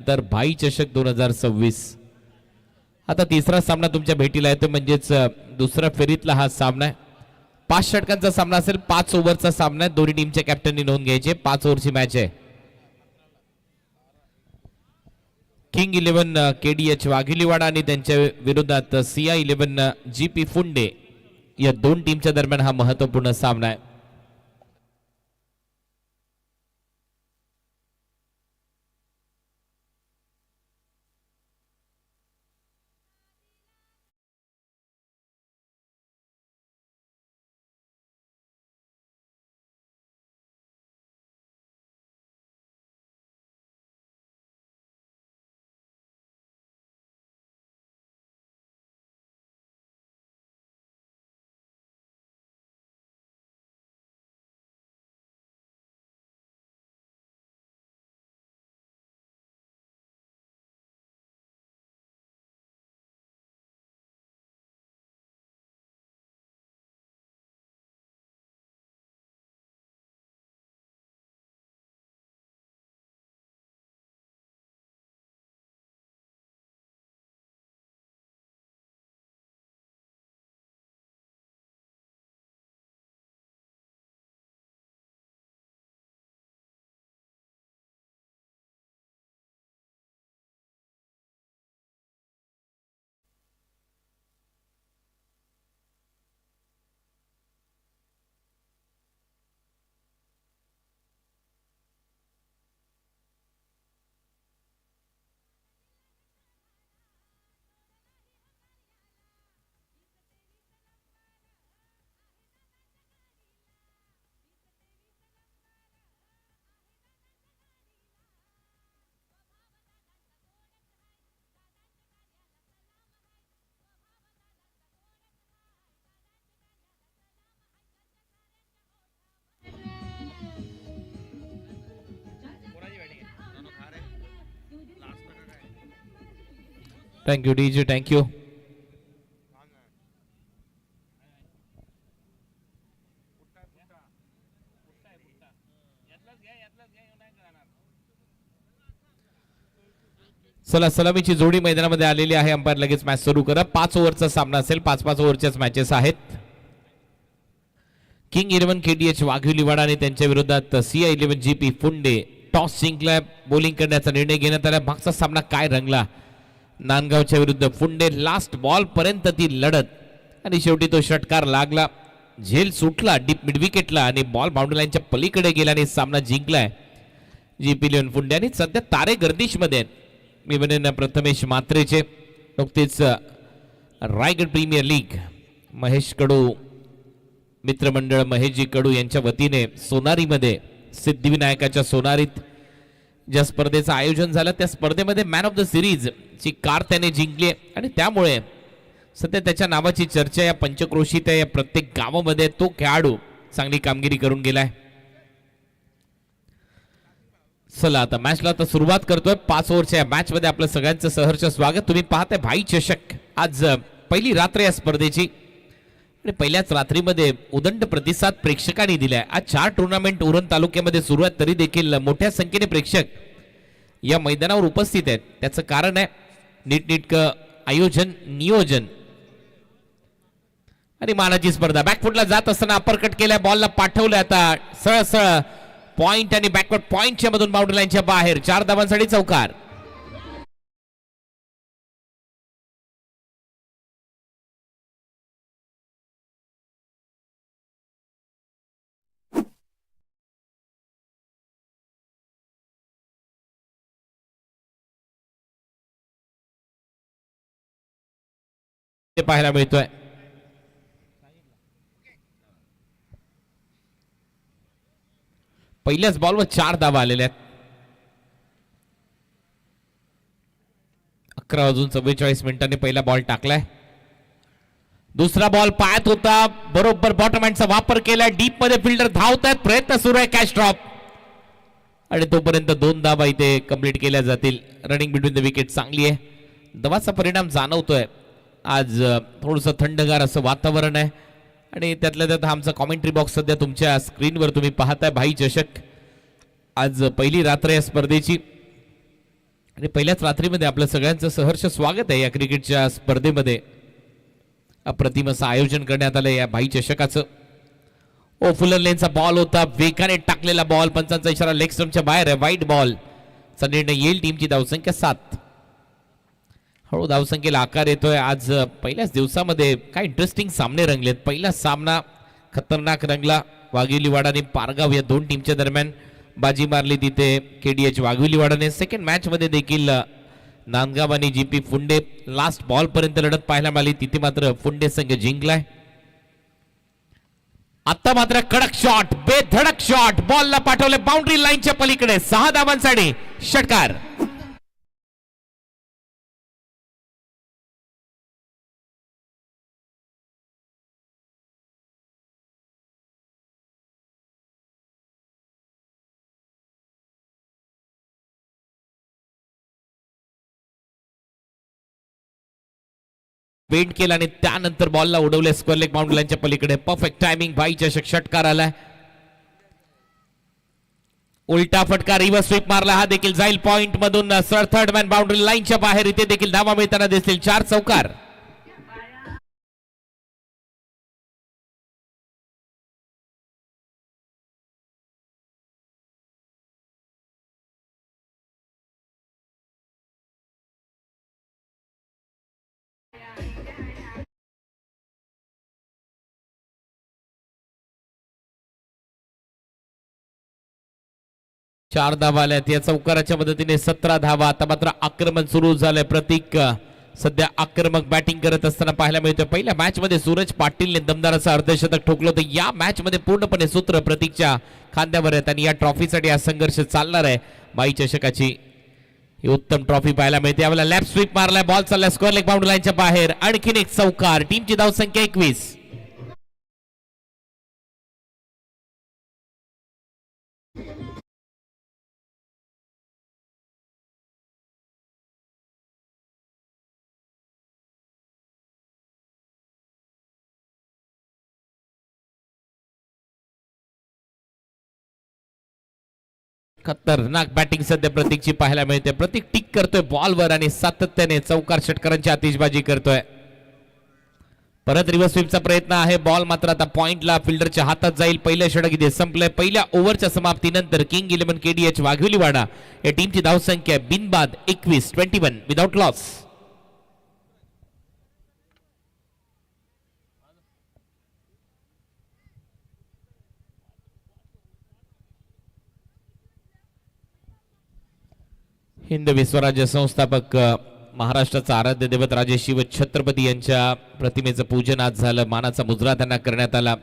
तर भाई चषक 2026 आता तिसरा सामना तुमच्या भेटीला येतो म्हणजेच दुसऱ्या फेरीतला हा सामना आहे. 5 षटकांचा सामना असेल. 5 ओव्हरचा सामना आहे. दोन्ही टीमच्या कॅप्टननी नोंद घ्यायची. 5 ओव्हरची मॅच आहे. किंग 11 KDH वाघिलीवाडा आणि त्यांच्या विरोधात CI11 GP फुंडे या दोन टीमच्या दरम्यान हा महत्त्वपूर्ण सामना आहे. Thank you DJ. थँक्यू. चला सलामीची जोडी मैदानामध्ये आलेली आहे. अंपायर लगेच मॅच सुरू करा. 5 ओव्हरचा सामना असेल. 5-5 ओव्हरच्याच मॅचेस आहेत. किंग 11 KDH वाघिलीवाडा आणि त्यांच्या विरोधात CI11 GP फुंडे. टॉस जिंकलाय. बॉलिंग करण्याचा निर्णय घेण्यात आला. मागचा सामना काय रंगला. नांदगावच्या विरुद्ध फुंडे. लास्ट बॉल पर्यंत ती लढत आणि शेवटी तो षटकार लागला. झेल सुटला डीप मिड विकेटला आणि बॉल बाउंड्री लाईनच्या पलीकडे गेला आणि सामना जिंकलाय GP 11 फुंडे. आणि सध्या तारे गर्दीशमध्ये मी म्हणेन प्रथमेश मात्रेचे. नुकतेच रायगड प्रीमियर लीग महेश कडू मित्रमंडळ महेशजी कडू यांच्या वतीने सोनारीमध्ये सिद्धिविनायकाच्या सोनारीत ज्या स्पर्धेचं आयोजन झालं त्या स्पर्धेमध्ये मॅन ऑफ द सिरीज ची कार त्याने जिंकली आणि त्यामुळे सध्या त्याच्या नावाची चर्चा या पंचक्रोशीत या प्रत्येक गावामध्ये. तो खेळाडू चांगली कामगिरी करून गेलाय. चला आता मॅचला आता सुरुवात करतोय. 5 ओव्हरच्या या मॅच मध्ये आपलं सगळ्यांचं सहर्ष स्वागत. तुम्ही पाहताय भाई चषक. आज पहिली रात्र या स्पर्धेची आणि पहिल्याच रात्रीमध्ये उदंड प्रतिसाद प्रेक्षकांनी दिलाय. आज 4 टुर्नामेंट उरण तालुक्यामध्ये सुरू आहेत तरी देखील मोठ्या संख्येने प्रेक्षक या मैदानावर उपस्थित आहेत. त्याचं कारण आहे नीटनेटकं आयोजन नियोजन आणि मानाची स्पर्धा. बॅकफुटला जात असताना अपरकट केलाय. बॉलला पाठवलं. आता सरळ पॉइंट आणि बॅकवर्ड पॉइंटच्या मधून बाउंड्री लाईनच्या बाहेर. 4 धावांसाठी चौकार. पाहायला मिळतोय. पहिल्याच बॉलवर 4 धावा आलेल्या आहेत. 11:44 मिनिटांनी पहिला बॉल टाकलाय. दुसरा बॉल पायात होता. बरोबर बॉटम हँडचा वापर केलाय. डीप मध्ये फिल्डर धावतात. प्रयत्न सुरू आहे. कॅच ड्रॉप आणि तोपर्यंत 2 धावा इथे कंप्लीट केल्या जातील. रनिंग बिटवीन द विकेट चांगली आहे. दवाचा परिणाम जाणवतोय. आज थोडंसं थंडगार असं वातावरण आहे आणि त्यातल्या त्यात आमचा कॉमेंट्री बॉक्स सध्या तुमच्या स्क्रीनवर तुम्ही पाहताय. भाई चषक आज पहिली रात्र या स्पर्धेची आणि पहिल्याच रात्रीमध्ये आपलं सगळ्यांचं सहर्ष स्वागत आहे या क्रिकेटच्या स्पर्धेमध्ये. अप्रतिम असं आयोजन करण्यात आलं या भाई चषकाचं. ओ फुलर लेनचा बॉल होता, वेगाने टाकलेला बॉल, पंचांचा इशारा लेग स्टंपच्या बाहेर आहे, वाईट बॉल चा निर्णय येईल. टीमची धावसंख्या 7. हळू धावसंख्येला आकार येतोय. आज पहिल्याच दिवसामध्ये काय इंटरेस्टिंग सामने रंगलेत. पहिला सामना खतरनाक रंगला. वाघिवलीवाडाने पारगाव या दोन टीमच्या दरम्यान बाजी मारली तिथे KDH वाघिवलीवाडाने. सेकंड मॅच मध्ये देखील नांदगाव आणि GP फुंडे लास्ट बॉल पर्यंत लढत पाहायला मिळाली. तिथे मात्र फुंडे संघ जिंकलाय. आता मात्र कडक शॉट, बेधडक शॉट, बॉलला पाठवले बाउंड्री लाईनच्या पलीकडे. 6 धावांसाठी षटकार. बेंड केला आणि त्यानंतर बॉलला उडवले स्क्वेअर लेग बाउंड्री लाईनच्या पलीकडे. परफेक्ट टायमिंग, भाईच्या षटकार आलाय. उलटा फटका, रिव्हर्स स्वीप मारला, हा देखील जाईल पॉइंट मधून. थर्ड मॅन बाउंड्री लाईनच्या बाहेर. इथे देखील धावा मिळताना दिसतील. 4 चौकार. चार धावा आल्यात या चौकाराच्या मदतीने. 17 धावा. आता मात्र आक्रमण सुरू झालंय. प्रतीक सध्या आक्रमक बॅटिंग करत असताना पाहायला मिळतोय. पहिल्या मॅच मध्ये सूरज पाटीलने दमदार असं अर्धशतक ठोकलं होतं. या मॅच मध्ये पूर्णपणे सूत्र प्रतीकच्या खांद्यावर आहेत आणि या ट्रॉफीसाठी हा संघर्ष चालणार आहे. बाई चषकाची ही उत्तम ट्रॉफी पाहायला मिळते. यावेळेला लॅप स्वीप मारलाय, बॉल चाललाय स्क्वेअर लेग बाउंड्री लाईनच्या बाहेर. आणखीन एक चौकार. टीमची धावसंख्या 21. खतरनाक बॅटिंग सध्या प्रतीकची पाहायला मिळते. प्रतीक टिक करतोय बॉलवर आणि सातत्याने चौकार षटकारांची आतिषबाजी करतोय. परत रिव्हर्स स्वीपचा प्रयत्न आहे. बॉल मात्र आता पॉइंटला फिल्डरच्या हातात जाईल. पहिलं षटक इथे संपलंय. पहिल्या ओव्हरच्या समाप्तीनंतर किंग 11 KDH वाघिवलीवाडा या टीमची धावसंख्या बिनबाद 21 विदाउट लॉस. हिंद विश्वराज्य संस्थापक महाराष्ट्राचा आराध्य दैवत राजे शिव छत्रपती यांच्या प्रतिमेचं पूजन आज झालं. मानाचा मुजरा त्यांना करण्यात आला.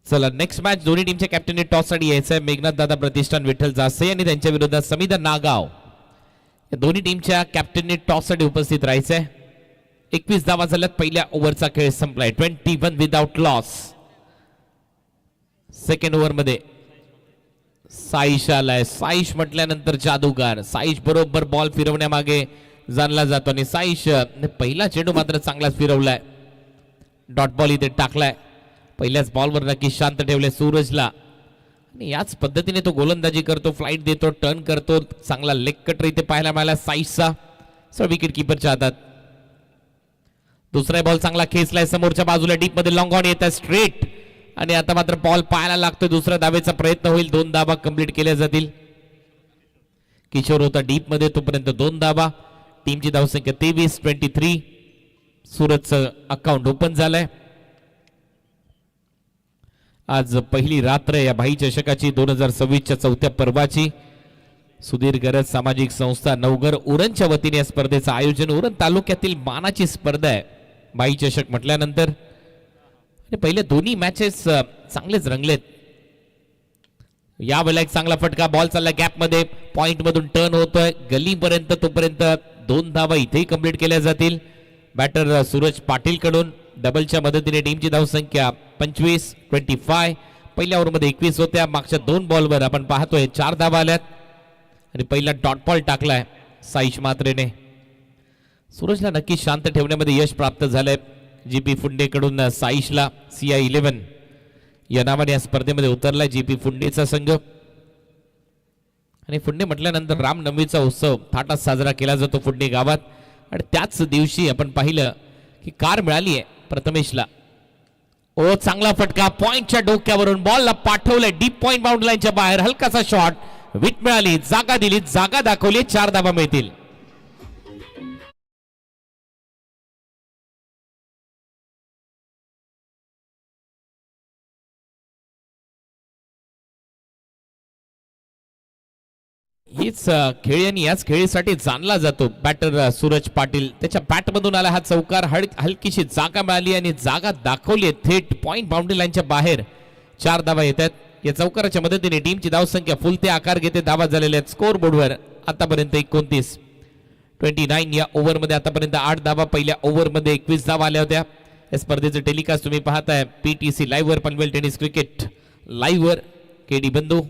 चला नेक्स्ट मॅच दोन्ही टीमच्या कॅप्टनने टॉस साठी यायचं आहे. मेघनाथ दादा प्रतिष्ठान विठ्ठल जासे आणि त्यांच्या विरोधात समीदा नागाव या दोन्ही टीमच्या कॅप्टनने टॉस साठी उपस्थित राहायचंय. 21 धावा झाल्यात. पहिल्या ओव्हरचा खेळ संपलाय. 21 विदाउट लॉस. सेकंड ओव्हर मध्ये साईश आलाय. साईश म्हटल्यानंतर जादूगार. साईश बरोबर बॉल फिरवण्यामागे जाणला जातो आणि साईश पहिला चेंडू मात्र चांगलाच फिरवलाय. डॉट बॉल इथे टाकलाय. पहिल्याच बॉलवर नक्की शांत ठेवले सूरजला आणि याच पद्धतीने तो गोलंदाजी करतो, फ्लाइट देतो, टर्न करतो. चांगला लेग कटर इथे पाहायला मिळाला साईशचा विकेट किपरच्या हातात. दुसरा बॉल चांगला खेचलाय समोरच्या बाजूला. डीप मध्ये लॉंग ऑन येत आहे स्ट्रेट आणि आता मात्र बॉल पाहायला लागतोय. दुसऱ्या धावेचा प्रयत्न होईल. 2 धावा कंप्लीट केल्या जातील. किशोर होता डीप मध्ये तोपर्यंत 2 धावा. टीमची धावसंख्या 23 सूरजचं अकाउंट ओपन झालंय. आज पहिली रात्र या भाई चषकाची 2026च्या 4थ्या पर्वाची. सुधीर गरज सामाजिक संस्था नवघर उरणच्या वतीने या स्पर्धेचं आयोजन. उरण तालुक्यातील मानाची स्पर्धा आहे भाई चषक म्हटल्यानंतर. पहिले दोन्ही मॅचेस चांगलेच रंगलेत. यावेळेला एक चांगला फटका. बॉल चालला गॅप मध्ये. पॉइंट मधून टर्न होतोय गलीपर्यंत. तोपर्यंत 2 धावा इथेही कंप्लीट केल्या जातील. बॅटर सूरज पाटील कडून डबलच्या मदतीने टीमची धावसंख्या 25-25. पहिल्या ओव्हरमध्ये 21 होत्या. मागच्या 2 बॉलवर आपण पाहतोय 4 धावा आल्यात आणि पहिला डॉट बॉल टाकलाय साईश मात्रेने. सूरजला नक्की शांत ठेवण्यामध्ये यश प्राप्त झालंय. जीपी फुंडे कडून साईशला CI11 या नावाने या स्पर्धेमध्ये उतरलाय जीपी फुंडेचा संघ. आणि फुंडे म्हटल्यानंतर रामनवमीचा उत्सव थाटात साजरा केला जातो फुंडे गावात. आणि त्याच दिवशी आपण पाहिलं की कार मिळाली आहे प्रथमेशला. ओ चांगला फटका पॉइंटच्या डोक्यावरून बॉलला पाठवलंय डीप पॉइंट बाउंड्री लाईनच्या बाहेर. हलकासा शॉट विट मिळाली, जागा दिली, जागा दाखवली, 4 धावा मिळतील. हीच खेळी आणि याच खेळीसाठी जाणला जातो बॅटर सूरज पाटील. त्याच्या बॅटमधून आला हा चौकार. हलकीशी जागा मिळाली आणि जागा दाखवली थेट पॉइंट बाउंड्री लाईनच्या बाहेर. 4 धावा येतात. या चौकाराच्या मदतीने टीमची धावसंख्या फुलते आकार घेते. धावा झालेल्या आहेत स्कोर बोर्डवर आतापर्यंत 29. या ओव्हरमध्ये आतापर्यंत 8 धावा. पहिल्या ओव्हरमध्ये 21 धावा आल्या होत्या. या स्पर्धेचं टेलिकास्ट तुम्ही पाहताय PTC लाईव्ह वर, पनवेल टेनिस क्रिकेट लाईव्ह वर. KD बंधू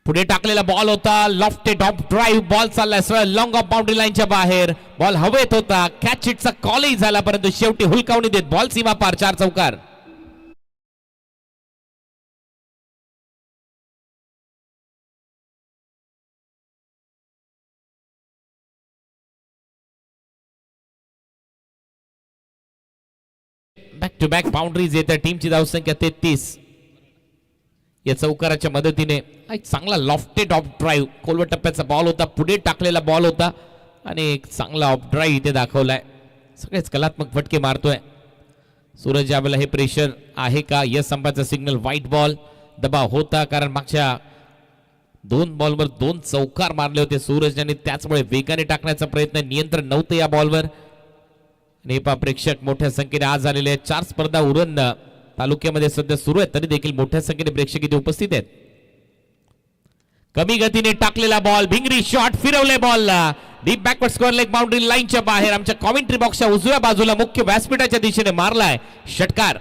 पुढे टाकलेला बॉल होता. लॉफ्टेड ऑफ ड्राईव्ह बॉल चाललाय सरळ लॉंग ऑफ बाउंड्री लाईनच्या बाहेर. बॉल हवेत होता. कॅच इटचा कॉलही झाला परंतु शेवटी हुलकावणी देत बॉल सीमा पार. 4 चौकार. बॅक टू बॅक बाउंड्रीज येत्या. टीमची धावसंख्या 33. या चौकाराच्या मदतीने एक चांगला लॉफ्टेड ऑफ ड्राईव्ह खोलवर टप्प्याचा बॉल होता. पुढे टाकलेला बॉल होता आणि एक चांगला ऑफ ड्राईव्ह इथे दाखवलाय. सगळेच कलात्मक फटके मारतोय सूरज. यावेळेला हे प्रेशर आहे का? यस संपाचा सिग्नल. व्हाईट बॉल दबाव होता कारण मागच्या 2 बॉलवर 2 चौकार मारले होते सूरज आणि त्याचमुळे वेगाने टाकण्याचा प्रयत्न. नियंत्रण नव्हतं या बॉलवर. नेपा प्रेक्षक मोठ्या संख्येने आज आलेले आहेत. 4 स्पर्धा उरण तालुक्यामध्ये सध्या सुरू आहेत तरी देखील मोठ्या संख्येने प्रेक्षक इथे उपस्थित आहेत. कमी गतीने टाकलेला बॉल. भिंगरी शॉट फिरवले बॉलला deep backward square leg boundary लाईनच्या बाहेर. आमच्या कॉमेंट्री बॉक्सच्या उजव्या बाजूला मुख्य व्यासपीठाच्या दिशेने मारलाय षटकार.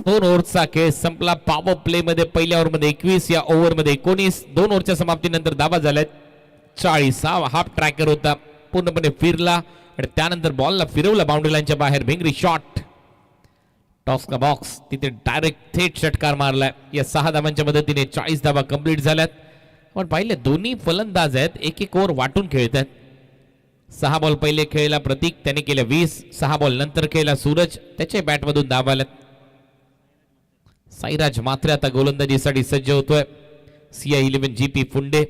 दोन ओव्हरचा खेळ संपला. पॉवर प्ले मध्ये पहिल्या ओव्हरमध्ये 21, या ओव्हरमध्ये 19. 2 ओव्हरच्या समाप्तीनंतर धावा झाल्यात 40. हाफ ट्रॅकर होता पूर्णपणे फिरला आणि त्यानंतर बॉलला फिरवला बाउंड्री लाईनच्या बाहेर. भिंगरी शॉट टॉस का बॉक्स तिथे डायरेक्ट थेट षटकार मारलाय. या 6 धावांच्या मदतीने 40 धावा कंप्लीट झाल्यात. पण पाहिले दोन्ही फलंदाज आहेत 1-1 ओव्हर वाटून खेळत आहेत. 6 बॉल पहिले खेळला प्रतीक, त्याने केले 20. 6 बॉल नंतर खेळला सूरज, त्याच्या बॅटमधून धावा आल्यात. साईराज मात्रे आता गोलंदाजीसाठी सज्ज होतोय. CI11 GP फुंडे.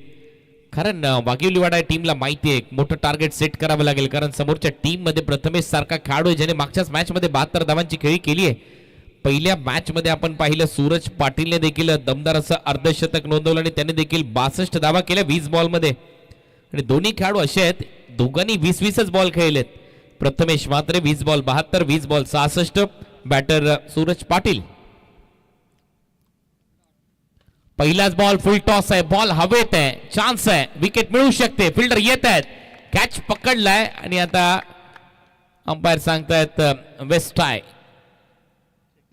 कारण वाघिवलीवाडा टीमला माहिती आहे मोठं टार्गेट सेट करावं लागेल कारण समोरच्या टीम मध्ये प्रथमेश सारखा खेळाडू ज्याने मागच्याच मॅच मध्ये 72 धावांची खेळी केली आहे. पहिल्या मॅच मध्ये आपण पाहिलं सूरज पाटीलने देखील दमदार असं अर्धशतक नोंदवलं आणि त्याने देखील 62 धावा केल्या 20 बॉल मध्ये. आणि दोन्ही खेळाडू असे आहेत दोघांनी 20-20च बॉल खेळलेत. Prathamesh Matre 20 ball 72, 20 ball 66. Batter Suraj Patil. पहिलाच बॉल फुल टॉस आहे. बॉल हवेत आहे. चान्स आहे. विकेट मिळू शकते. फिल्डर येत आहेत. कॅच पकडलाय आणि आता अंपायर सांगतायत वेस्ट आय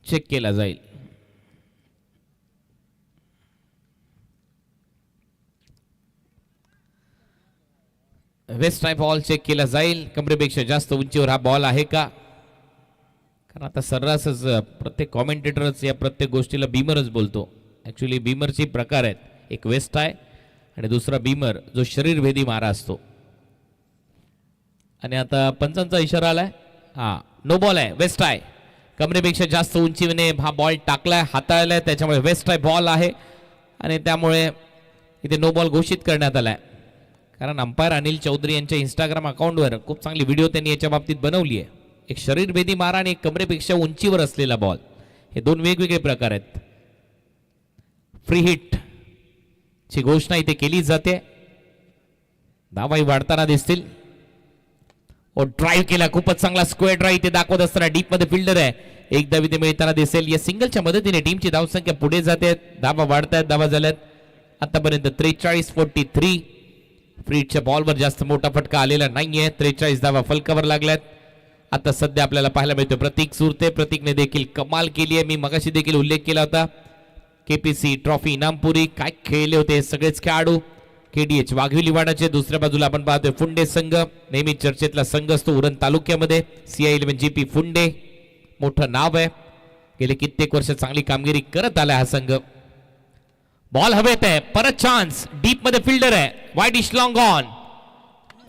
चेक केला जाईल. वेस्ट आय बॉल चेक केला जाईल. कमरेपेक्षा जास्त उंचीवर हा बॉल आहे का? कारण आता सर्रासच प्रत्येक कॉमेंटेटरच या प्रत्येक गोष्टीला बीमरच बोलतो. ऍक्च्युली बीमरचे प्रकार आहेत. एक वेस्ट आहे आणि दुसरा बीमर जो शरीरभेदी मारा असतो. आणि आता पंचांचा इशारा आलाय. नो बॉल आहे. वेस्ट आहे. कमरेपेक्षा जास्त उंचीने हा बॉल टाकलाय, हाताळलाय, त्याच्यामुळे वेस्ट आहे बॉल आहे आणि त्यामुळे इथे नो बॉल घोषित करण्यात आलाय. कारण अंपायर अनिल चौधरी यांच्या इंस्टाग्राम अकाउंटवर खूप चांगली व्हिडिओ त्यांनी याच्या बाबतीत बनवली आहे. एक शरीरभेदी मारा आणि एक कमरेपेक्षा उंचीवर असलेला बॉल, हे दोन वेगवेगळे प्रकार आहेत. फ्री हिट ची घोषणा इथे केली जाते. धावाही वाढताना दिसतील. ड्राईव्ह केला, खूपच चांगला स्क्वेअर ड्राईव्ह इथे दाखवत असताना डीप मध्ये फिल्डर आहे, एक धाव इथे मिळताना दिसेल. या सिंगलच्या मदतीने टीमची धावसंख्या पुढे जाते, धावा वाढतायत, धावा झाल्यात आतापर्यंत 43-43. फ्रीडच्या बॉलवर जास्त मोठा फटका आलेला नाहीये. 43 धावा फलकावर लागल्यात. आता सध्या आपल्याला पाहायला मिळतो प्रतीक सुरते. प्रतीकने देखील कमाल केली आहे. मी मगाशी देखील उल्लेख केला होता. केपीसी ट्रॉफी इनामपुरी काय खेळले होते सगळेच खेळाडू. केडीएच वाघवी लिवाडाचे. दुसऱ्या बाजूला आपण पाहतोय फुंडे संघ, नेहमी चर्चेतला संघ असतो उरण तालुक्यामध्ये. CI11 GP फुंडे मोठं नाव आहे, गेले कित्येक वर्ष चांगली कामगिरी करत आला हा संघ. बॉल हवेत आहे, परत चान्स, डीप मध्ये फिल्डर आहे, wide ish long on.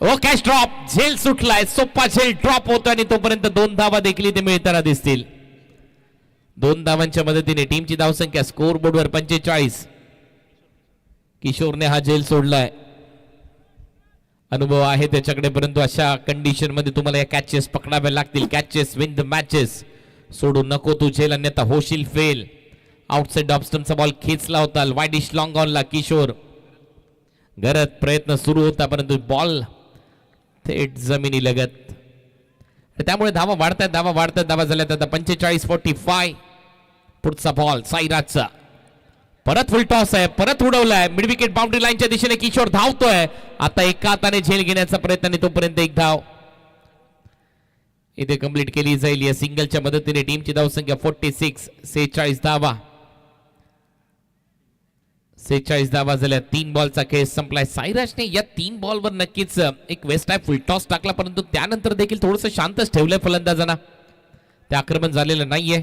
Oh catch drop, झेल सुटलाय, सोपा झेल ड्रॉप होतो आणि तोपर्यंत 2 धावा देखील इथे मिळताना दिसतील. 2 धावांच्या मदतीने टीमची धावसंख्या स्कोर बोर्डवर 45. किशोरने हा झेल सोडलाय, अनुभव आहे त्याच्याकडे, परंतु अशा कंडिशन मध्ये तुम्हाला या कॅचेस पकडाव्या लागतील. Catches win the matches. सोडू नको तू झेल, अन्यथा होशील फेल. आउटसाइड ऑफ स्टंपचा बॉल खेचला होता, वाईड इश लॉंग ऑनला किशोर. गरज प्रयत्न सुरू होता, परंतु बॉल थेट जमिनी लगत. त्यामुळे धावा वाढतात, धावा वाढतात, धावा झाल्यात आता 45-45. पुढचा बॉल साईराजचा, परत फुल टॉस आहे, परत उडवलाय मिड विकेट बाउंड्री लाईनच्या दिशेने. किशोर धावतोय आता, एका हाताने झेल घेण्याचा प्रयत्न आणि तोपर्यंत एक धाव इथे कंप्लीट केली जाईल. या सिंगलच्या मदतीने टीमची धावसंख्या 46. 46 धावा, 46 धावा झाल्या. 3 बॉलचा खेळ संपलाय. साईराजने या 3 बॉलवर नक्कीच एक वेस्ट आहे फुल टॉस टाकला, परंतु त्यानंतर देखील थोडंसं शांतच ठेवलंय फलंदाजांना. ते आक्रमण झालेलं नाहीये.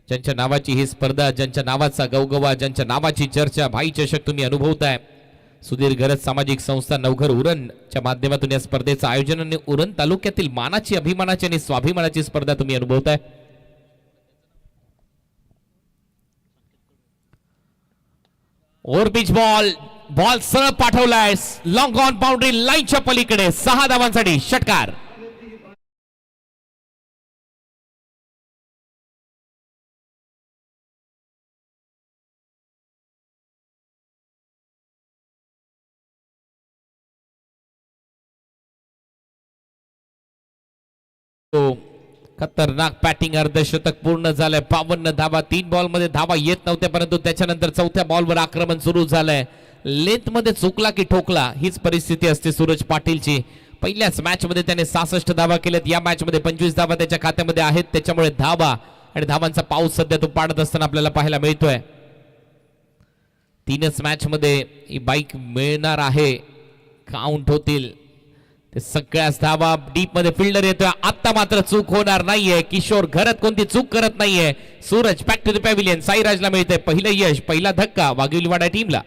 ज्यांच्या नावाची ही स्पर्धा, ज्यांच्या नावाचा गवगवा, ज्यांच्या नावाची चर्चा, भाई चषक तुम्ही अनुभवताय. सुधीर गरज सामाजिक संस्था नवघर उरणच्या माध्यमातून या स्पर्धेचं आयोजन आणि उरण तालुक्यातील मानाची, अभिमानाची आणि स्वाभिमानाची स्पर्धा तुम्ही अनुभवताय. ओव्हर पिच बॉल, बॉल सरळ पाठवलाय लॉंग ऑन बाउंड्री लाईनच्या पलीकडे. 6 धावांसाठी षटकार. खतरनाक बॅटिंग, अर्धशतक पूर्ण झालंय. 52 धावा, 3 बॉल मध्ये धावा येत नव्हत्या, परंतु त्याच्यानंतर 4थ्या बॉलवर आक्रमण सुरू झालंय. लेंथ मध्ये चुकला की ठोकला, हीच परिस्थिती असते सूरज पाटीलची. पहिल्याच मॅच मध्ये त्याने 66 धावा केल्यात, या मॅच मध्ये 25 धावा त्याच्या खात्यामध्ये आहेत. त्याच्यामुळे धावा आणि धावांचा पाऊस सध्या तो पाडत असताना आपल्याला पाहायला मिळतोय. 3च मॅच मध्ये ही बाईक मिळणार आहे, काउंट होतील ते सगळ्याच धावा. डीप मध्ये फिल्डर येतोय, आता मात्र चूक होणार नाहीये. किशोर घरात कोणती चूक करत नाहीये. Suraj back to the pavilion. साईराजला मिळतंय पहिलं यश, पहिला धक्का वाघिवलीवाडा टीमला.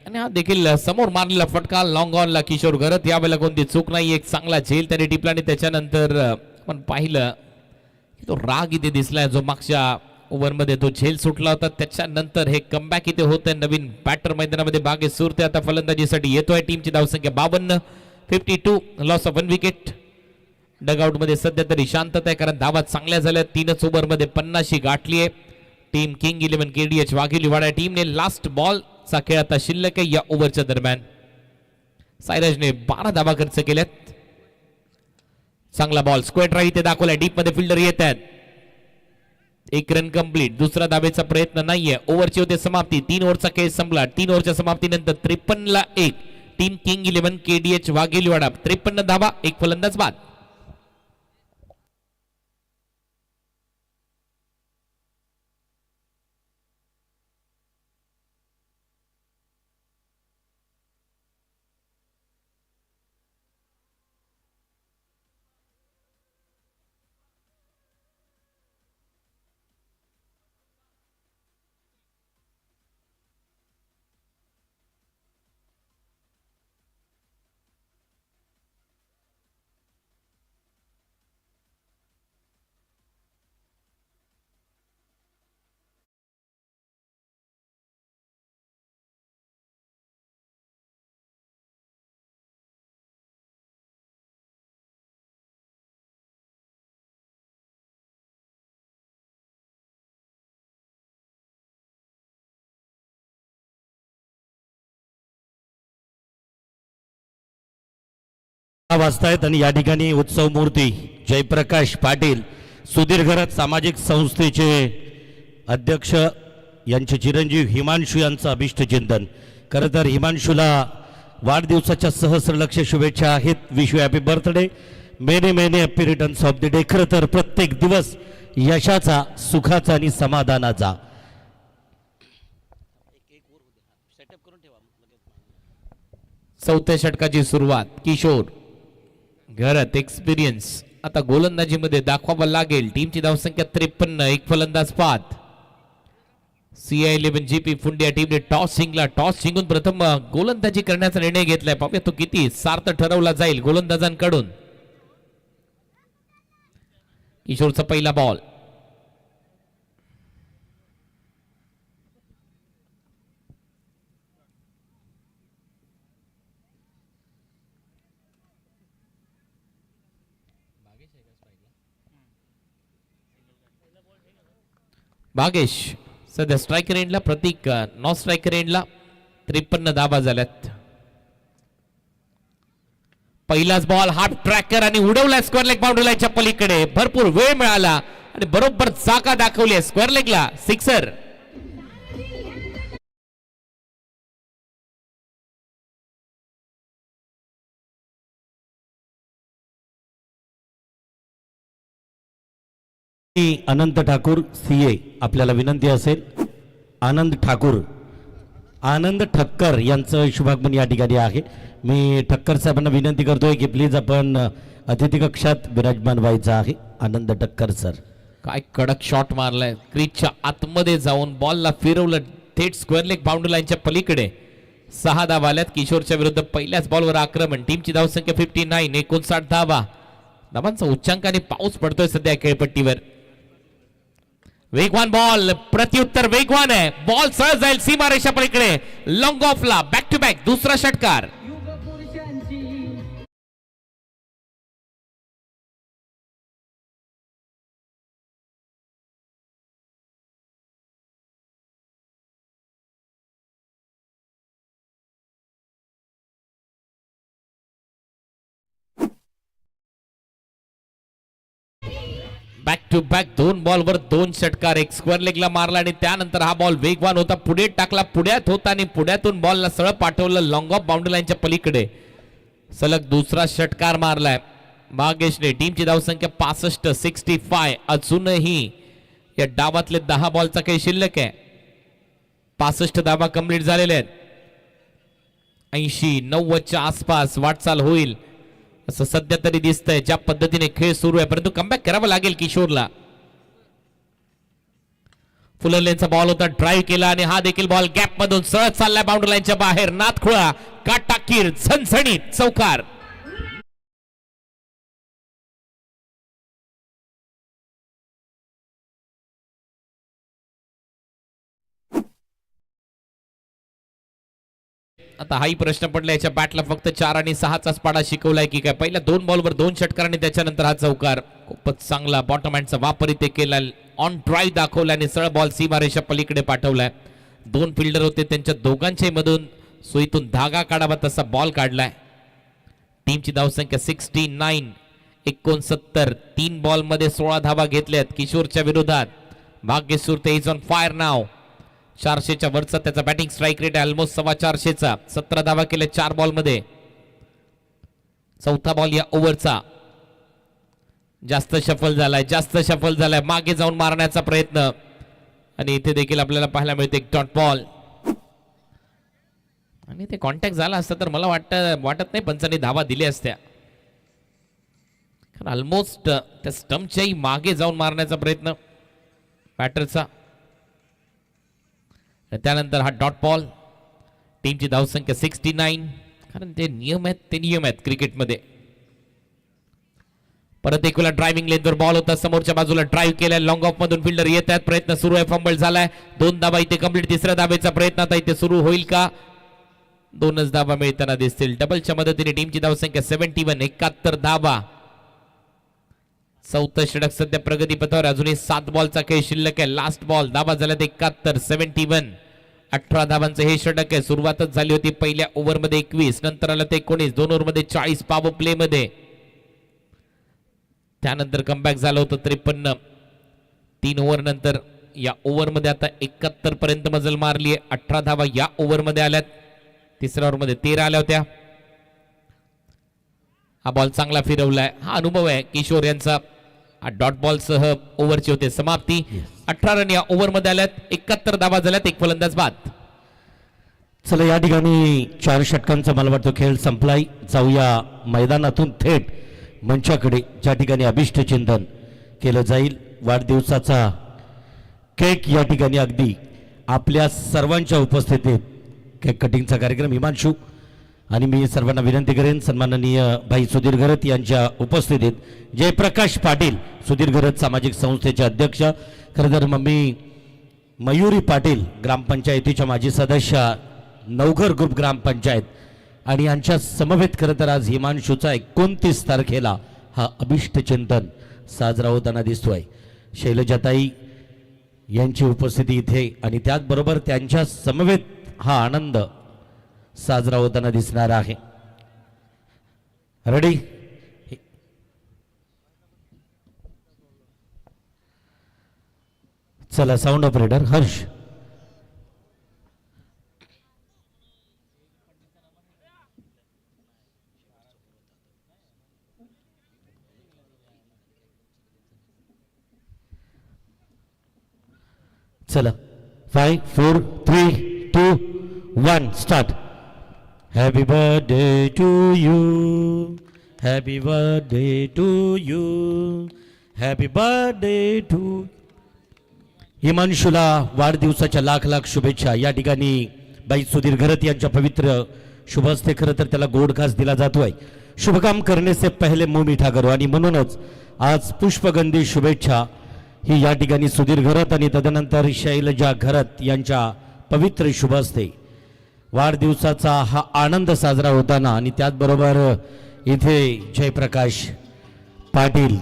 आणि हा देखील समोर मारलेला फटका लॉंग ऑनला किशोर घरत. यावेळेला कोणती चूक नाही, एक चांगला झेल त्याने टिपला आणि त्याच्यानंतर आपण पाहिलं की तो राग इथे दिसलाय जो मागच्या ओव्हरमध्ये तो झेल सुटला होता. त्याच्यानंतर हे कमबॅक इथे होत आहे. नवीन बॅटर मैदानामध्ये बागे सुरते आता फलंदाजीसाठी येतोय. टीमची धावसंख्या 52. 52 लॉस ऑफ 1 विकेट. डगआउट मध्ये सध्या तरी शांतता आहे, कारण धावा चांगल्या झाल्या. 3च ओव्हरमध्ये 50 गाठली आहे. टीम किंग 11 केडीएच वाघिवलीवाडा टीमने लास्ट बॉल चा खेळ आता शिल्लक आहे. या ओव्हरच्या दरम्यान साईराजने 12 धावा खर्च केल्यात. चांगला बॉल स्क्वेअर ड्राईव्ह इथे दाखवलाय, डीप मध्ये फिल्डर येत आहेत. 1 रन कंप्लीट. दुसरा धावेचा प्रयत्न नाहीये. ओव्हरची होते समाप्ती. 3 ओव्हरचा खेळ संपला. 3 ओव्हरच्या समाप्तीनंतर 53-1 टीम किंग 11 केडीएच वाघिवलीवाडा. 53 धावा, 1 फलंदाज बाद. 12 वाजतायत आणि या ठिकाणी उत्सव मूर्ती जयप्रकाश पाटील सुधीर सामाजिक संस्थेचे अध्यक्ष यांचे चिरंजीव हिमांशू यांचं अभिष्ट चिंतन. खरं तर हिमांशूला वाढदिवसाच्या सहस्रलक्ष शुभेच्छा आहेत. Wish you happy birthday, many many happy returns of the day. खरं तर प्रत्येक दिवस यशाचा, सुखाचा आणि समाधानाचा. चौथ्या षटकाची सुरुवात. किशोर घरात एक्सपिरियन्स आता गोलंदाजीमध्ये दाखवावा लागेल. टीमची धावसंख्या 53, एक फलंदाज पाथ. CI11 GP फुंडे या टीमने टॉस जिंकला. टॉस जिंकून प्रथम गोलंदाजी करण्याचा निर्णय घेतलाय. पाहूया तो किती सार्थ ठरवला जाईल गोलंदाजांकडून. किशोरचा पहिला बॉल. भागेश सध्या स्ट्रायकर एंडला, प्रतीक नॉन स्ट्रायकर एंडला. 53 धावा झाल्यात. पहिलाच बॉल हाफ ट्रॅकर आणि उडवला स्क्वेअर लेग बाउंड्री लाईनच्या पलीकडे. भरपूर वेळ मिळाला आणि बरोबर जागा दाखवली स्क्वेअर लेगला. सिक्सर. अनंत ठाकूर CA आपल्याला विनंती असेल. आनंद ठक्कर यांचं शुभागमन या ठिकाणी आहे. मी ठक्कर साहेबांना विनंती करतोय की प्लीज आपण अतिथी कक्षात विराजमान व्हायचं आहे. आनंद ठक्कर सर. काय कडक शॉट मारलाय. क्रीजच्या आतमध्ये जाऊन बॉलला फिरवलं थेट स्क्वेअर लेग बाउंड्री लाईनच्या पलीकडे. 6 धावा आल्यात किशोरच्या विरुद्ध. पहिल्याच बॉलवर आक्रमण. टीमची धावसंख्या 59, 59 धावा. धावांचा उच्चांकाने पाऊस पडतोय सध्या खेळपट्टीवर. वेगवान बॉल, प्रत्युत्तर वेगवान आहे. बॉल सहज जाईल सीमारेषा पलीकडे. लॉंग ऑफला बॅक टू बॅक दुसरा षटकार. बॅक टू बॅक 2 बॉलवर 2 षटकार. एक स्क्वेअर लेगला मारला आणि त्यानंतर हा बॉल वेगवान होता, पुढे टाकला, पुढ्यात होता आणि पुढ्यातून बॉलला सरळ पाठवलं लॉंग ऑफ बाउंड्री लाईनच्या पलीकडे. सलग दुसरा षटकार मारलाय भागेशने. टीमची धावसंख्या 65, 65. अजूनही या डावातले 10 बॉलचा काही शिल्लक आहे. 65 धावा कंप्लीट झालेल्या आहेत. 80, 90च्या आसपास वाटचाल होईल असं सध्या तरी दिसतंय. ज्या पद्धतीने खेळ सुरू आहे, परंतु कमबॅक करावं लागेल किशोरला. फुलरलेनचा बॉल होता, ड्राईव्ह केला आणि हा देखील बॉल गॅप मधून सरळ चाललाय बाउंड्री लाईनच्या बाहेर. नाथखुळा काटाकीर झणझणीत चौकार. आता हाही प्रश्न पडला, याच्या बॅटला फक्त 4 आणि 6चा पाडा शिकवलाय की काय. पहिल्या 2 बॉलवर 2 षटकार आणि त्याच्यानंतर हा चौकार. खूपच चांगला बॉटम हँडचा वापर इथे केला. ऑन ड्राईव्ह दाखवला आणि सरळ बॉल सीमारेषा पलीकडे पाठवलाय. 2 फिल्डर होते, त्यांच्या दोघांच्या मधून सुईतून धागा काढावा तसा बॉल काढलाय. टीमची धावसंख्या 69, 69. 3 बॉल मध्ये 16 धावा घेतल्यात किशोरच्या विरोधात. भाग्य सुरते इज ऑन फायर नाव. 400च्या वरचा त्याचा बॅटिंग स्ट्राईक रेट आहे, ऑलमोस्ट 425चा. 17 धावा केले 4 बॉल मध्ये. चौथा बॉल या ओव्हरचा. जास्त शफल झालाय. मागे जाऊन मारण्याचा प्रयत्न आणि इथे देखील आपल्याला पाहायला मिळते एक डॉट बॉल. आणि ते कॉन्टॅक्ट झाला असता तर मला वाटत नाही पंचांनी धावा दिल्या असत्या. कारण ऑलमोस्ट त्या स्टंपच्याही मागे जाऊन मारण्याचा प्रयत्न बॅटरचा. त्यानंतर हा डॉट बॉल. टीमची धावसंख्या 69. कारण ते नियम आहेत क्रिकेटमध्ये. परत एक वेळा ड्रायव्हिंग लेनवर बॉल होता, समोरच्या बाजूला ड्राईव्ह केलाय. लॉंग ऑफ मधून फिल्डर येत आहेत, प्रयत्न सुरू आहे, फंबल झालाय. 2 धावा इथे कंप्लीट. तिसऱ्या धावेचा प्रयत्न आता इथे सुरू होईल का? 2च धावा मिळताना दिसतील. डबलच्या मदतीने टीमची धावसंख्या 71, 71 धावा. चौथं षटक सध्या प्रगतीपथावर. अजूनही 7 बॉलचा खेळ शिल्लक आहे. Last ball. धावा झाल्यात 71, 71. 18 धावांचं हे षटक आहे. सुरुवातच झाली होती पहिल्या ओव्हरमध्ये 21, नंतर आलं ते 19, 2 ओव्हरमध्ये 40 पॉवर प्ले मध्ये. त्यानंतर कमबॅक झालं होतं 53. 3 ओव्हर नंतर या ओव्हरमध्ये आता 71 पर्यंत मजल मारली आहे. 18 धावा या ओव्हरमध्ये आल्यात. तिसऱ्या ओव्हरमध्ये 13 आल्या होत्या. हा बॉल चांगला फिरवलाय. हा अनुभव आहे किशोर यांचा. डॉट बॉल सह ओव्हरची होते समाप्ती. 18 रन या ओव्हरमध्ये आल्यात. 71 धावा झाल्यात. एक फलंदाज बाद. चला या ठिकाणी 4 षटकांचा मला वाटतं खेळ संपलाय. जाऊया मैदानातून थेट मंचाकडे, ज्या ठिकाणी अभिष्ट चिंतन केलं जाईल. वाढदिवसाचा केक या ठिकाणी अगदी आपल्या सर्वांच्या उपस्थितीत केक कटिंगचा कार्यक्रम. हिमांशू आणि मी सर्वांना विनंती करेन, सन्माननीय भाई सुधीर घरत यांच्या उपस्थितीत जयप्रकाश पाटील, सुधीर घरत सामाजिक संस्थेचे अध्यक्ष, खरं तर मम्मी मयुरी पाटील ग्रामपंचायतीच्या माजी सदस्य, नवघर ग्रुप ग्रामपंचायत, आणि यांच्या समवेत खरं तर आज हिमांशूचा 29 तारखेला हा अभिष्ट चिंतन साजरा होताना दिसतोय. शैलजाताई यांची उपस्थिती इथे आणि त्याचबरोबर त्यांच्या समवेत हा आनंद साजरा होताना दिसणार आहे. रेडी? चला साऊंड ऑपरेटर हर्ष. चला 5 4 3 2 1 start. Happy birthday to you, happy birthday to you, happy birthday to. हिमांशूला वाढदिवसाच्या लाख लाख शुभेच्छा. या ठिकाणी बाई सुधीर घरत यांच्या पवित्र शुभ हस्ते खरं तर त्याला गोड घास दिला जातोय. शुभकाम करने से पहले मुंह मीठा करो, आणि म्हणूनच आज पुष्पगंधी शुभेच्छा ही या ठिकाणी सुधीर घरत आणि तदनंतर शैलजा घरत यांच्या पवित्र शुभ हस्ते वाढदिवसाचा हा आनंद साजरा होताना, आणि त्याचबरोबर इथे जयप्रकाश पाटील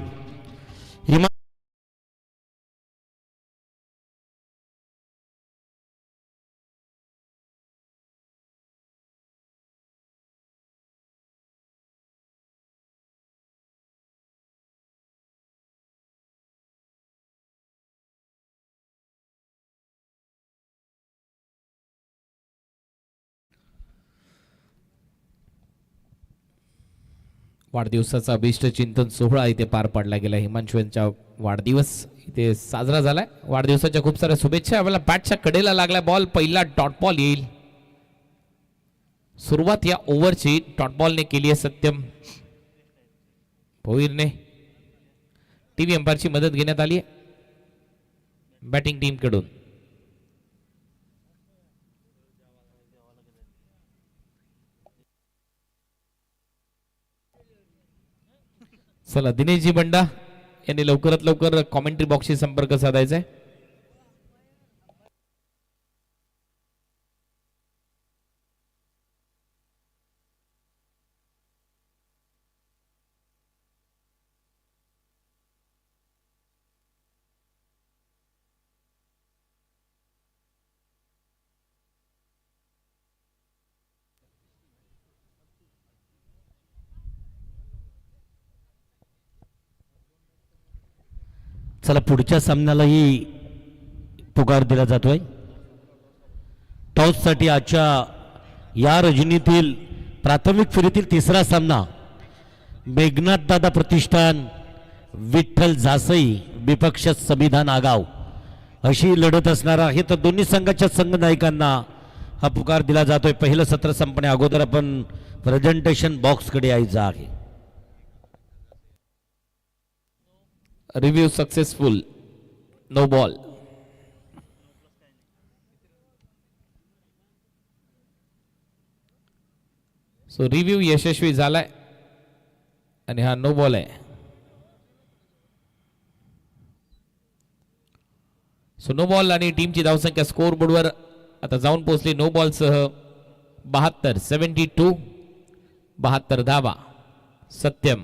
वाढदिवसाचा अभिष्ट चिंतन सोहळा इथे पार पाडला गेला. हिमांशू यांचा वाढदिवस इथे साजरा झालाय. वाढदिवसाच्या खूप साऱ्या शुभेच्छा. यावेळेला बॅटच्या कडेला लागलाय बॉल. पहिला डॉट बॉल येईल. सुरुवात या ओव्हरची डॉट बॉलने केली आहे सत्यम भोईरने. टीव्ही अंपायरची मदत घेण्यात आली आहे बॅटिंग टीम कडून. चला दिनेशजी बंडा यांनी लवकरात लवकर कॉमेंट्री बॉक्सशी संपर्क साधायचा आहे. चला पुढच्या सामन्यालाही पुकार दिला जातोय. टॉससाठी आजच्या या रजनीतील प्राथमिक फेरीतील तिसरा सामना मेघनाथ दादा प्रतिष्ठान विठ्ठल जासई विपक्ष संविधान आगाव अशी लढत असणार आहे. तर दोन्ही संघाच्या संघ नायकांना हा पुकार दिला जातोय. पहिलं सत्र संपण्या अगोदर आपण प्रेझेंटेशन बॉक्सकडे यायचं आहे. Review successful. No ball. So review यशस्वी झालाय आणि हा नो बॉल आहे. सो नो बॉल आणि टीमची धावसंख्या स्कोर बोर्डवर आता जाऊन पोहोचली नो बॉल सह 72 72 72 धावा. सत्यम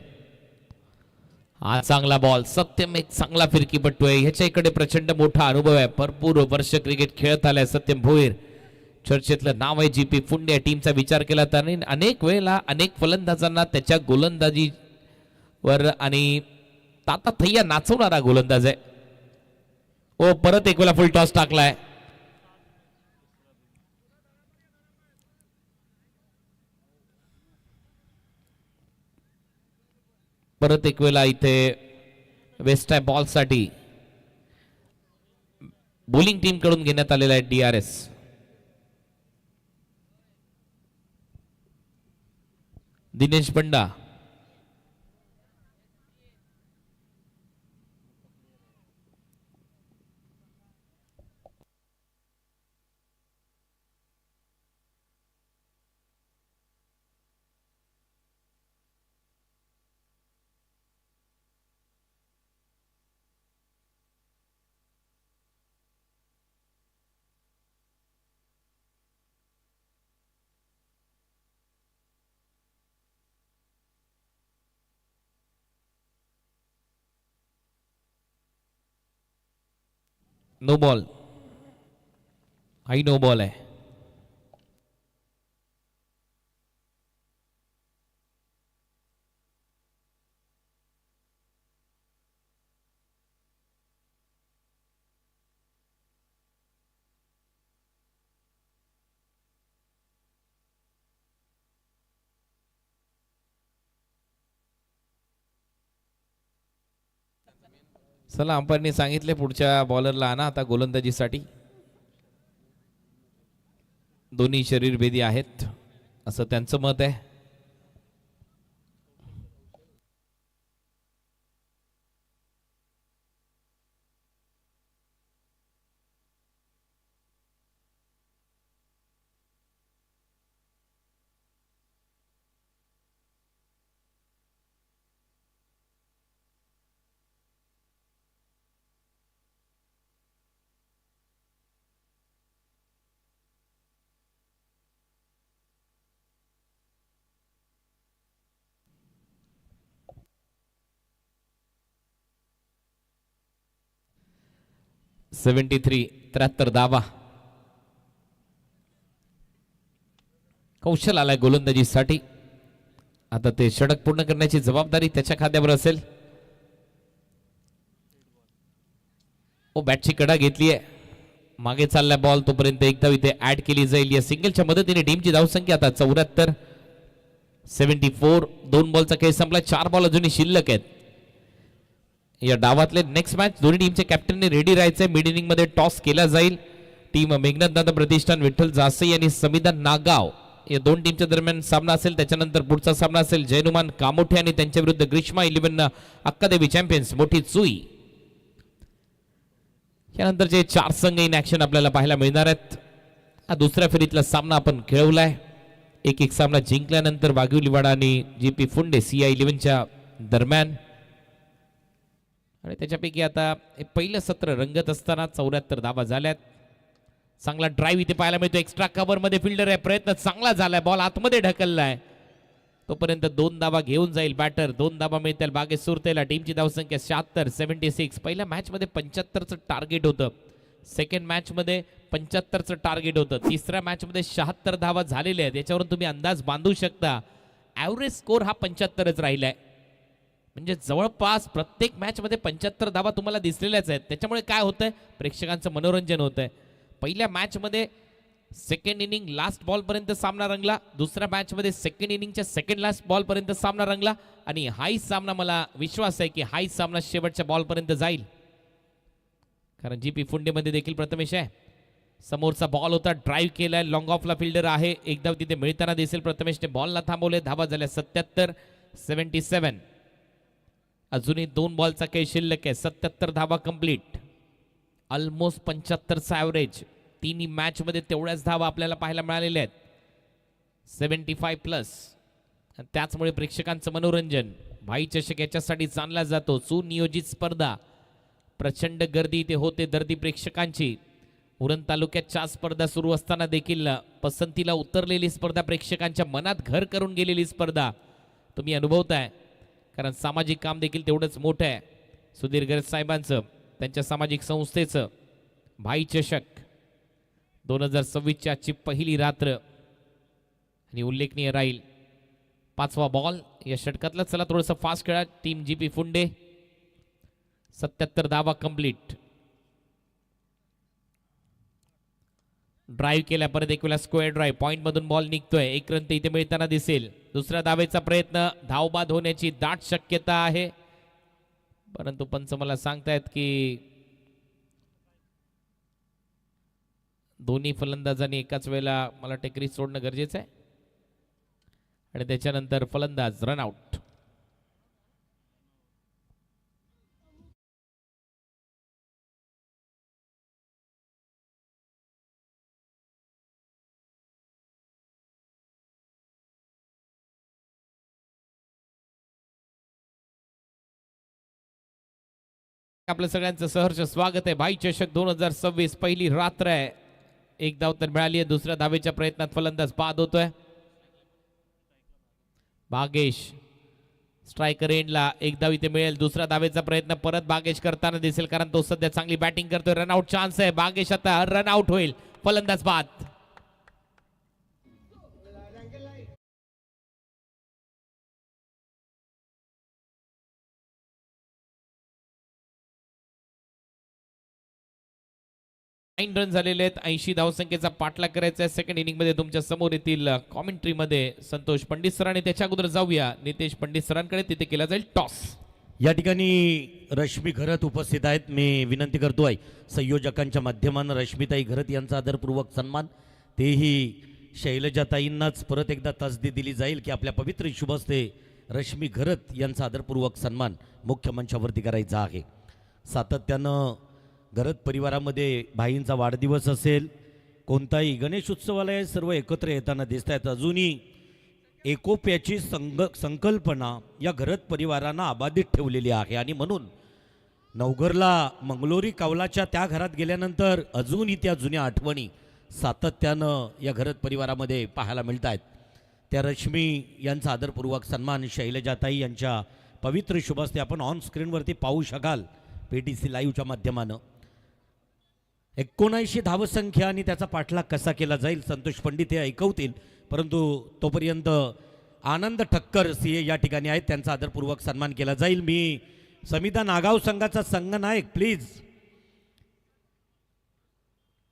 हा चांगला बॉल. सत्यम एक चांगला फिरकीपट्टू आहे. ह्याच्या इकडे प्रचंड मोठा अनुभव आहे. भरपूर वर्ष क्रिकेट खेळत आलाय सत्यम भोईर. चर्चेतलं नाव आहे जीपी फुंडे. या टीमचा विचार केला त्याने अनेक वेळेला अनेक फलंदाजांना त्याच्या गोलंदाजीवर आणि ताताथैया नाचवणारा गोलंदाज आहे. ओ परत एक वेळा फुल टॉस टाकलाय. परत एक वेळा इथे वेस्ट आहे बॉल साठी बॉलिंग टीम कडून घेण्यात आलेला आहे DRS. दिनेश पंडा नो बॉल. हाई नो बॉल आहे. चला अंपायरने सांगितले पुढच्या बॉलरला आणा आता गोलंदाजीसाठी. दोन्ही शरीरभेदी आहेत असं त्यांचं मत आहे. (73) 73 धावा. कौशल आलाय गोलंदाजीसाठी. आता ते षटक पूर्ण करण्याची जबाबदारी त्याच्या खात्यावर असेल. ओ बॅटची कडा घेतली आहे. मागे चाललाय बॉल तोपर्यंत एकदा इथे ऍड केली जाईल. या सिंगलच्या मदतीने टीमची धावसंख्या आता 74. 74. 2 बॉलचा खेळ संपला. 4 बॉल अजूनही शिल्लक आहेत या डावातले. नेक्स्ट मॅच दोन्ही टीमचे कॅप्टनने रेडी राहायचंय. मिड इनिंग मध्ये टॉस केला जाईल. टीम मेघनाथ प्रतिष्ठान विठ्ठल जासई आणि समिधा नागाव या दोन टीमच्या दरम्यान सामना असेल. त्याच्यानंतर पुढचा सामना असेल जयनुमान कामोठे आणि त्यांच्या विरुद्ध ग्रीष्मा 11 अक्कादेवी चॅम्पियन्स मोठी चुई. यानंतरचे 4 संघ इन ऍक्शन आपल्याला पाहायला मिळणार आहेत. हा दुसऱ्या फेरीतला सामना आपण खेळवलाय. एक सामना जिंकल्यानंतर वाघिवलीवाडा आणि जीपी फुंडे CI 11च्या दरम्यान. आणि त्याच्यापैकी आता पहिलं सत्र रंगत असताना 74 धावा झाल्यात. चांगला ड्राईव्ह इथे पाहायला मिळतो. एक्स्ट्रा कव्हर मध्ये फिल्डर आहे. प्रयत्न चांगला झालाय. बॉल आतमध्ये ढकललाय. तोपर्यंत 2 धावा घेऊन जाईल बॅटर. 2 धावा मिळतील बागे सुरतेला. टीमची धावसंख्या 76. 76. पहिल्या मॅच मध्ये 75चं टार्गेट होतं. सेकंड मॅच मध्ये 75चं टार्गेट होतं. तिसऱ्या मॅच मध्ये 76 धावा झालेल्या आहेत. याच्यावरून तुम्ही अंदाज बांधू शकता ऍव्हरेज स्कोर हा 75च राहिलाय. म्हणजे जवळपास प्रत्येक मॅच मध्ये 75 धावा तुम्हाला दिसलेल्याच आहेत. त्याच्यामुळे काय होतंय प्रेक्षकांचं मनोरंजन होतंय. पहिल्या मॅच मध्ये सेकंड इनिंग लास्ट बॉल पर्यंत सामना रंगला. दुसऱ्या मॅच मध्ये सेकंड इनिंगच्या सेकंड लास्ट बॉल पर्यंत सामना रंगला. आणि हाही सामना मला विश्वास आहे की हाही सामना शेवटच्या बॉल पर्यंत जाईल. कारण जीपी फुंडे मध्ये देखील प्रथमेश आहे. समोरचा बॉल होता. ड्राईव्ह केलाय. लॉंग ऑफला फिल्डर आहे. एकदा तिथे मिळताना दिसेल. प्रथमेशने बॉलला थांबवले. धावा झाल्या 77. 77. अजूनही 2 बॉलचा काही शिल्लक आहे. 77 धावा कंप्लीट. ऑलमोस्ट 75चा ॲव्हरेज. तिन्ही मॅच मध्ये तेवढ्याच धावा आपल्याला पाहायला मिळालेल्या आहेत. 75+. त्याचमुळे प्रेक्षकांचं मनोरंजन भाई चषक याच्यासाठी जाणला जातो. सुनियोजित स्पर्धा. प्रचंड गर्दी इथे होते. दर्दी प्रेक्षकांची. उरण तालुक्यात 4 स्पर्धा सुरू असताना देखील पसंतीला उतरलेली स्पर्धा. प्रेक्षकांच्या मनात घर करून गेलेली स्पर्धा तुम्ही अनुभवताय. कारण सामाजिक काम देखील तेवढंच मोठं आहे. सुधीर गरज साहेबांचं त्यांच्या सामाजिक संस्थेचं भाई चषक 2026ची आजची पहिली रात्र आणि उल्लेखनीय राहील 5वा बॉल या षटकातला. चला थोडंसं फास्ट खेळा टीम जीपी फुंडे. 77 धावा कंप्लीट. ड्राईव्ह केल्या परत एक वेळा स्क्वेअर ड्राईव्ह. पॉइंट मधून बॉल निघतोय. एक रन ते इथे मिळताना दिसेल. दुसऱ्या धावेचा प्रयत्न. धावबाद होण्याची दाट शक्यता आहे, परंतु पंच मला सांगतायत की दोन्ही फलंदाजांनी एकाच वेळेला मला टेकरी सोडणं गरजेचं आहे आणि त्याच्यानंतर फलंदाज रन आउट. आपलं सगळ्यांचं सहर्ष स्वागत आहे. भाई चषक 2026 पहिली रात्र आहे. एक धाव तर मिळाली आहे. दुसऱ्या धावेच्या प्रयत्नात फलंदाज बाद होतोय. भागेश स्ट्रायकर एंडला. एक धाव इथे मिळेल. दुसऱ्या धावेचा प्रयत्न परत भागेश करताना दिसेल, कारण तो सध्या चांगली बॅटिंग करतोय. रनआउट चान्स आहे. भागेश आता रनआउट होईल. फलंदाज बाद. रन झालेले आहेत. 80 धावसंख्येचा पाठलाग करायचा आहे. सेकंड इनिंग मध्ये तुमच्या समोर येतील कॉमेंट्री मध्ये संतोष पंडित सर. आणि त्याच्या अगोदर जाऊया नितेश पंडित सरांकडे. तिथे केला जाईल टॉस. या ठिकाणी रश्मी घरत उपस्थित आहेत. मी विनंती करतोय संयोजकांच्या माध्यमानं रश्मीताई घरत यांचा आदरपूर्वक सन्मान, तेही शैलजाताईंनाच परत एकदा तसदी दिली जाईल की आपल्या पवित्र शुभस्ते रश्मी घरत यांचा आदरपूर्वक सन्मान मुख्य मंचावरती करायचा आहे. सातत्यानं घरत परिवारामध्ये भाईंचा वाढदिवस असेल, कोणताही गणेश उत्सवाला सर्व एकत्र येताना दिसत आहेत. अजूनही एकोप्याची संकल्पना या घरत परिवारांना अबाधित ठेवलेली आहे आणि म्हणून नवघरला मंगलोरी कौलाच्या त्या घरात गेल्यानंतर अजूनही त्या जुन्या आठवणी सातत्यानं या घरत परिवारामध्ये पाहायला मिळत आहेत. त्या रश्मी यांचा आदरपूर्वक सन्मान शैलजाताई यांच्या पवित्र शुभस्ते आपण ऑन स्क्रीनवरती पाहू शकाल PTC लाईव्हच्या माध्यमानं. 79 धावसंख्या आणि त्याचा पाठलाग कसा केला जाईल संतोष पंडित हे ऐकवतील, परंतु तोपर्यंत आनंद ठक्कर CA या ठिकाणी आहेत, त्यांचा आदरपूर्वक सन्मान केला जाईल. मी समिता नागाव संघाचा संघनायक प्लीज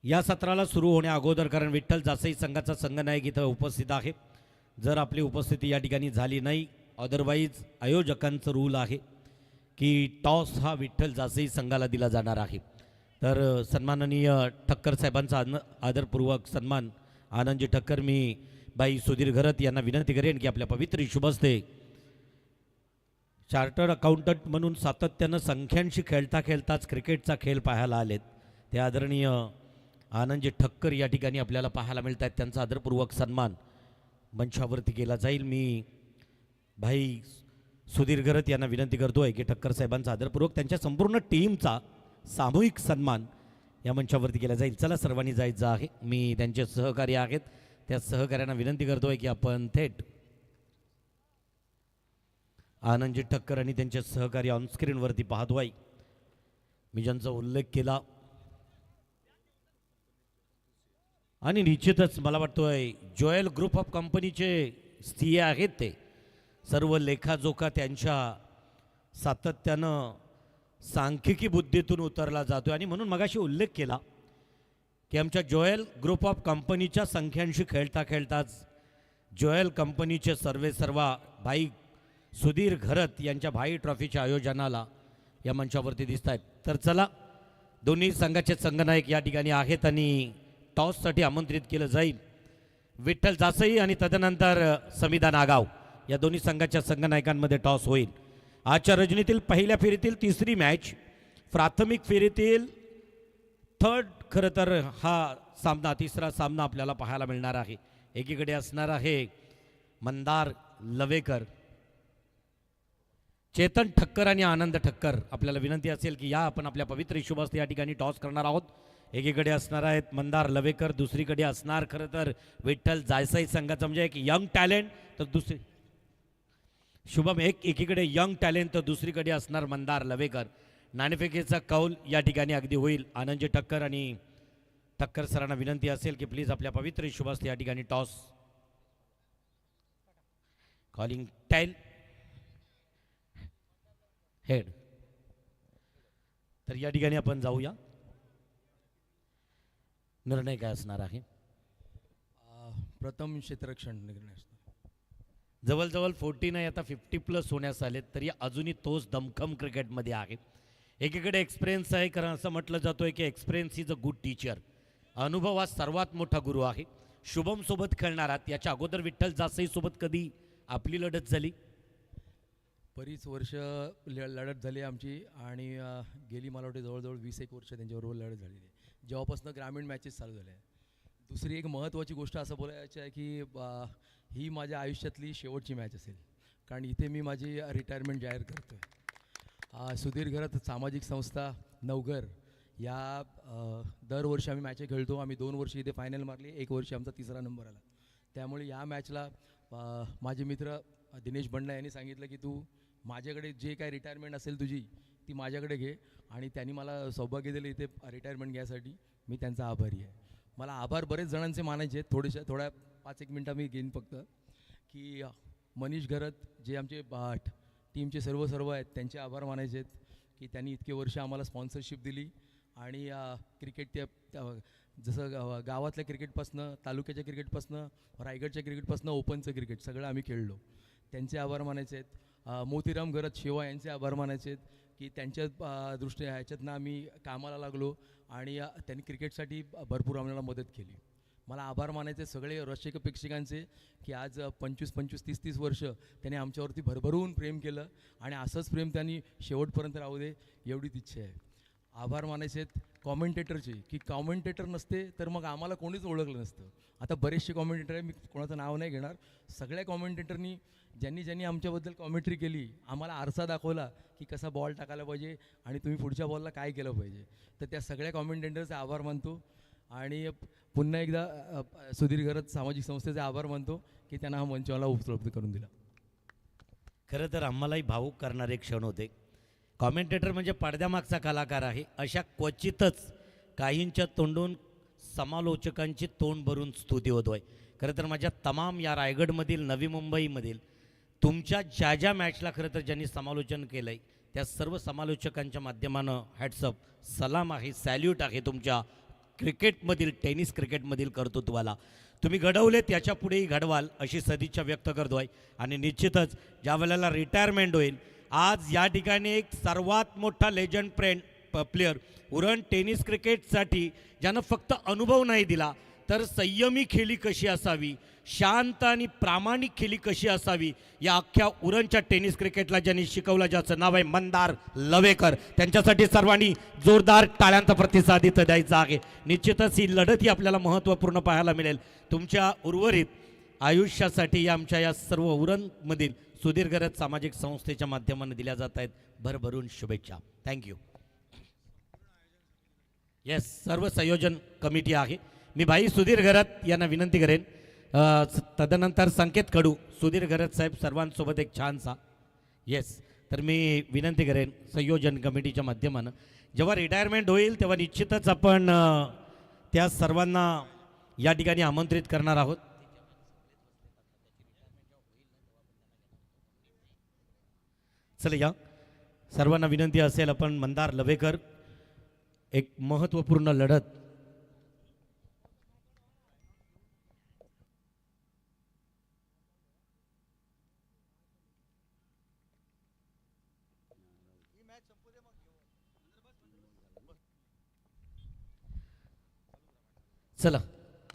या सत्राला सुरू होण्या अगोदर, कारण विठ्ठल जासई संघाचा संघनायक इथं उपस्थित आहे, जर आपली उपस्थिती या ठिकाणी झाली नाही अदरवाईज आयोजकांचं रूल आहे की टॉस हा विठ्ठल जासई संघाला दिला जाणार आहे. तर सन्माननीय ठक्कर साहेबांचा आदरपूर्वक सन्मान आनंदजी ठक्कर. मी बाई सुधीर घरत यांना विनंती करेन की आपल्या पवित्र शुभस्ते चार्टर्ड अकाउंटंट म्हणून सातत्यानं संख्यांशी खेळता खेळताच क्रिकेटचा खेळ पाहायला आलेत ते आदरणीय आनंदजी ठक्कर या ठिकाणी आपल्याला पाहायला मिळत आहेत. त्यांचा आदरपूर्वक सन्मान मंचावरती केला जाईल. मी भाई सुधीर घरत यांना विनंती करतोय की ठक्कर साहेबांचा आदरपूर्वक त्यांच्या संपूर्ण टीमचा सामूहिक सन्मान या मंचावरती केला जाईल. चला सर्वांनी जायचं आहे. मी त्यांचे सहकारी आहेत, त्या सहकार्यांना विनंती करतोय की आपण थेट आनंदजी ठक्कर आणि त्यांचे सहकारी ऑनस्क्रीनवरती पाहतोय. मी ज्यांचा उल्लेख केला आणि निश्चितच मला वाटतोय जोयल ग्रुप ऑफ कंपनीचे CA आहेत, ते सर्व लेखाजोखा त्यांच्या सातत्यानं सांख्यिकी बुद्धीतून उतरला जातो आणि म्हणून मगाशी उल्लेख केला की आमच्या जोयल ग्रुप ऑफ कंपनीच्या संख्यांशी खेळता खेळताच जोयल कंपनीचे सर्वा भाई सुधीर घरत यांच्या भाई ट्रॉफीच्या आयोजनाला या मंचावरती दिसत आहेत. तर चला दोन्ही संघाचे संघनायक या ठिकाणी आहेत आणि टॉससाठी आमंत्रित केलं जाईल विठ्ठल जासई आणि तदनंतर समिधा नागाव या दोन्ही संघाच्या संघनायकांमध्ये टॉस होईल. आजच्या रजनीतील पहिल्या फेरीतील तिसरी मॅच, प्राथमिक फेरीतील थर्ड खरं तर हा सामना तिसरा सामना आपल्याला पाहायला मिळणार आहे. एकीकडे असणार आहे मंदार लवेकर, चेतन ठक्कर आणि आनंद ठक्कर. आपल्याला विनंती असेल की या आपण आपल्या पवित्र शुभस्ते या ठिकाणी टॉस करणार आहोत. एकीकडे असणार आहेत मंदार लवेकर, दुसरीकडे असणार खरं तर विठ्ठल जायसाई संघाचा म्हणजे एक यंग टॅलेंट, तर दुसरी शुभम एकीकडे यंग टॅलेंट तर दुसरीकडे असणार मंदार लवेकर. नाणेफेकीचा कौल या ठिकाणी अगदी होईल. आनंदजी ठक्कर आणि ठक्कर सरांना विनंती असेल की प्लीज आपल्या पवित्र शुभास्ते या ठिकाणी टॉस कॉलिंग टाईल हेड. तर या ठिकाणी आपण जाऊया. निर्णय काय असणार आहे? प्रथम क्षेत्ररक्षण निर्णय असतो. जवळजवळ 40 नाही आता 50+ होण्यास आले तरी अजूनही तोच दमखम क्रिकेटमध्ये आहे. एकीकडे एक्सपिरियन्स आहे, कारण असं म्हटलं जातोय की experience is a good teacher. अनुभव हा सर्वात मोठा गुरु आहे. शुभम सोबत खेळणारात, याच्या अगोदर विठ्ठल जासई सोबत कधी आपली लढत झाली? बरीच वर्ष लढत झाली आमची आणि गेली मला वाटते जवळजवळ 20-1 वर्ष त्यांच्याबरोबर लढत झालेली आहे, जेव्हापासून ग्रामीण मॅचेस चालू झाल्या. दुसरी एक महत्त्वाची गोष्ट असं बोलायची आहे की ही माझ्या आयुष्यातली शेवटची मॅच असेल, कारण इथे मी माझी रिटायरमेंट जाहीर करतो आहे. सुधीर घरत सामाजिक संस्था नवघर या दरवर्षी आम्ही मॅचे खेळतो. आम्ही 2 वर्षी इथे फायनल मारली, 1 वर्षी आमचा 3रा नंबर आला. त्यामुळे या मॅचला माझे मित्र दिनेश बंडला यांनी सांगितलं की तू माझ्याकडे जे काय रिटायरमेंट असेल तुझी ती माझ्याकडे घे, आणि त्यांनी मला सौभाग्य दिलं इथे रिटायरमेंट घ्यायसाठी. मी त्यांचा आभारी आहे. मला आभार बरेच जणांचे मानायचे आहेत. थोड्या 5-1 मिनटं मी घेईन फक्त. की मनीष घरत जे आमचे टीमचे सर्व आहेत त्यांचे आभार मानायचे आहेत की त्यांनी इतके वर्ष आम्हाला स्पॉन्सरशिप दिली आणि क्रिकेट जसं गावातल्या क्रिकेटपासनं, तालुक्याच्या क्रिकेटपासनं, रायगडच्या क्रिकेटपासनं ओपनचं क्रिकेट सगळं आम्ही खेळलो. त्यांचे आभार मानायचे आहेत. मोतीराम घरत शिवा यांचे आभार मानायचे आहेत की त्यांच्या दृष्टीने ह्याच्यातनं आम्ही कामाला लागलो आणि त्यांनी क्रिकेटसाठी भरपूर आम्हाला मदत केली. मला आभार मानायचे सगळे रसिक प्रेक्षकांचे की आज 25-25, 30-30 वर्ष त्यांनी आमच्यावरती भरभरून प्रेम केलं आणि असंच प्रेम त्यांनी शेवटपर्यंत राहू दे एवढीच इच्छा आहे. आभार मानायचे आहेत कॉमेंटेटरचे की कॉमेंटेटर नसते तर मग आम्हाला कोणीच ओळखलं नसतं. आता बरेचसे कॉमेंटेटर आहे, मी कोणाचं नाव नाही घेणार. सगळ्या कॉमेंटेटरनी ज्यांनी आमच्याबद्दल कॉमेंट्री केली, आम्हाला आरसा दाखवला की कसा बॉल टाकायला पाहिजे आणि तुम्ही पुढच्या बॉलला काय केलं पाहिजे, तर त्या सगळ्या कॉमेंटेटरचे आभार मानतो. आणि पुन्हा एकदा सुधीर घरत सामाजिक संस्थेचे आभार मानतो की त्यांना हा मंच मला उपलब्ध करून दिला. खरं तर आम्हालाही भावूक करणारे क्षण होते. कॉमेंटेटर म्हणजे पडद्यामागचा कलाकार आहे. अशा क्वचितच काहींच्या तोंडून समालोचकांची तोंड भरून स्तुती होतोय. खरं तर माझ्या तमाम या रायगडमधील, नवी मुंबईमधील तुमच्या ज्या मॅचला खरं तर ज्यांनी समालोचन केलं आहे त्या सर्व समालोचकांच्या माध्यमानं हॅट्सअप, सलाम आहे, सॅल्यूट आहे तुमच्या क्रिकेटमधील, टेनिस क्रिकेटमधील कर्तृत्वाला. तुम्ही घडवले त्याच्या पुढेही घडवाल अशी सदिच्छा व्यक्त करतोय. आणि निश्चितच ज्या वेळेला रिटायरमेंट होईल, आज या ठिकाणी एक सर्वात मोठा लेजंड प्लेयर उरण टेनिस क्रिकेटसाठी ज्यानं फक्त अनुभव नाही दिला तर संयमी खेळी कशी असावी, शांत आणि प्रामाणिक खेळी कशी असावी, या अख्ख्या उरणच्या टेनिस क्रिकेटला ज्यांनी शिकवलं, ज्याचं नाव आहे मंदार लवेकर. त्यांच्यासाठी सर्वांनी जोरदार टाळ्यांचा प्रतिसाद इथं द्यायचा आहे. निश्चितच ही लढत ही आपल्याला महत्त्वपूर्ण पाहायला मिळेल. तुमच्या उर्वरित आयुष्यासाठी या आमच्या या सर्व उरणमधील सुधीर घरत सामाजिक संस्थेच्या माध्यमाने दिल्या जात आहेत भरभरून शुभेच्छा. थँक्यू. येस, सर्व संयोजन कमिटी आहे. मी भाई सुधीर घरत यांना विनंती करेन, तदनंतर संकेत कडू, सुधीर घरत साहेब सर्वांसोबत एक छानसा. येस, तर मी विनंती करेन संयोजन कमिटीच्या माध्यमानं जेव्हा रिटायरमेंट होईल तेव्हा निश्चितच आपण त्या सर्वांना या ठिकाणी आमंत्रित करणार आहोत. चला या सर्वांना विनंती असेल, आपण मंदार लवेकर एक महत्त्वपूर्ण लढत चला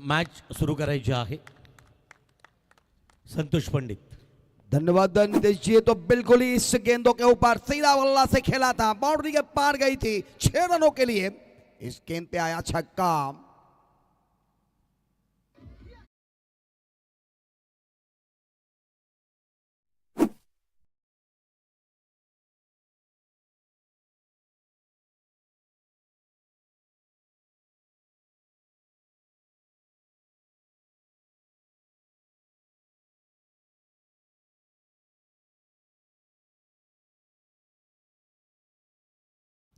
मॅच सुरू करायची आहे. संतोष पंडित. धन्यवाद नितेश जी. तो बिल्कुल ही इस गेंदों के ऊपर सीधा बल्ला से खेला था, बाउंड्री के पार गई थी 6 रनों के लिए. इस गेंद पे आया छक्का.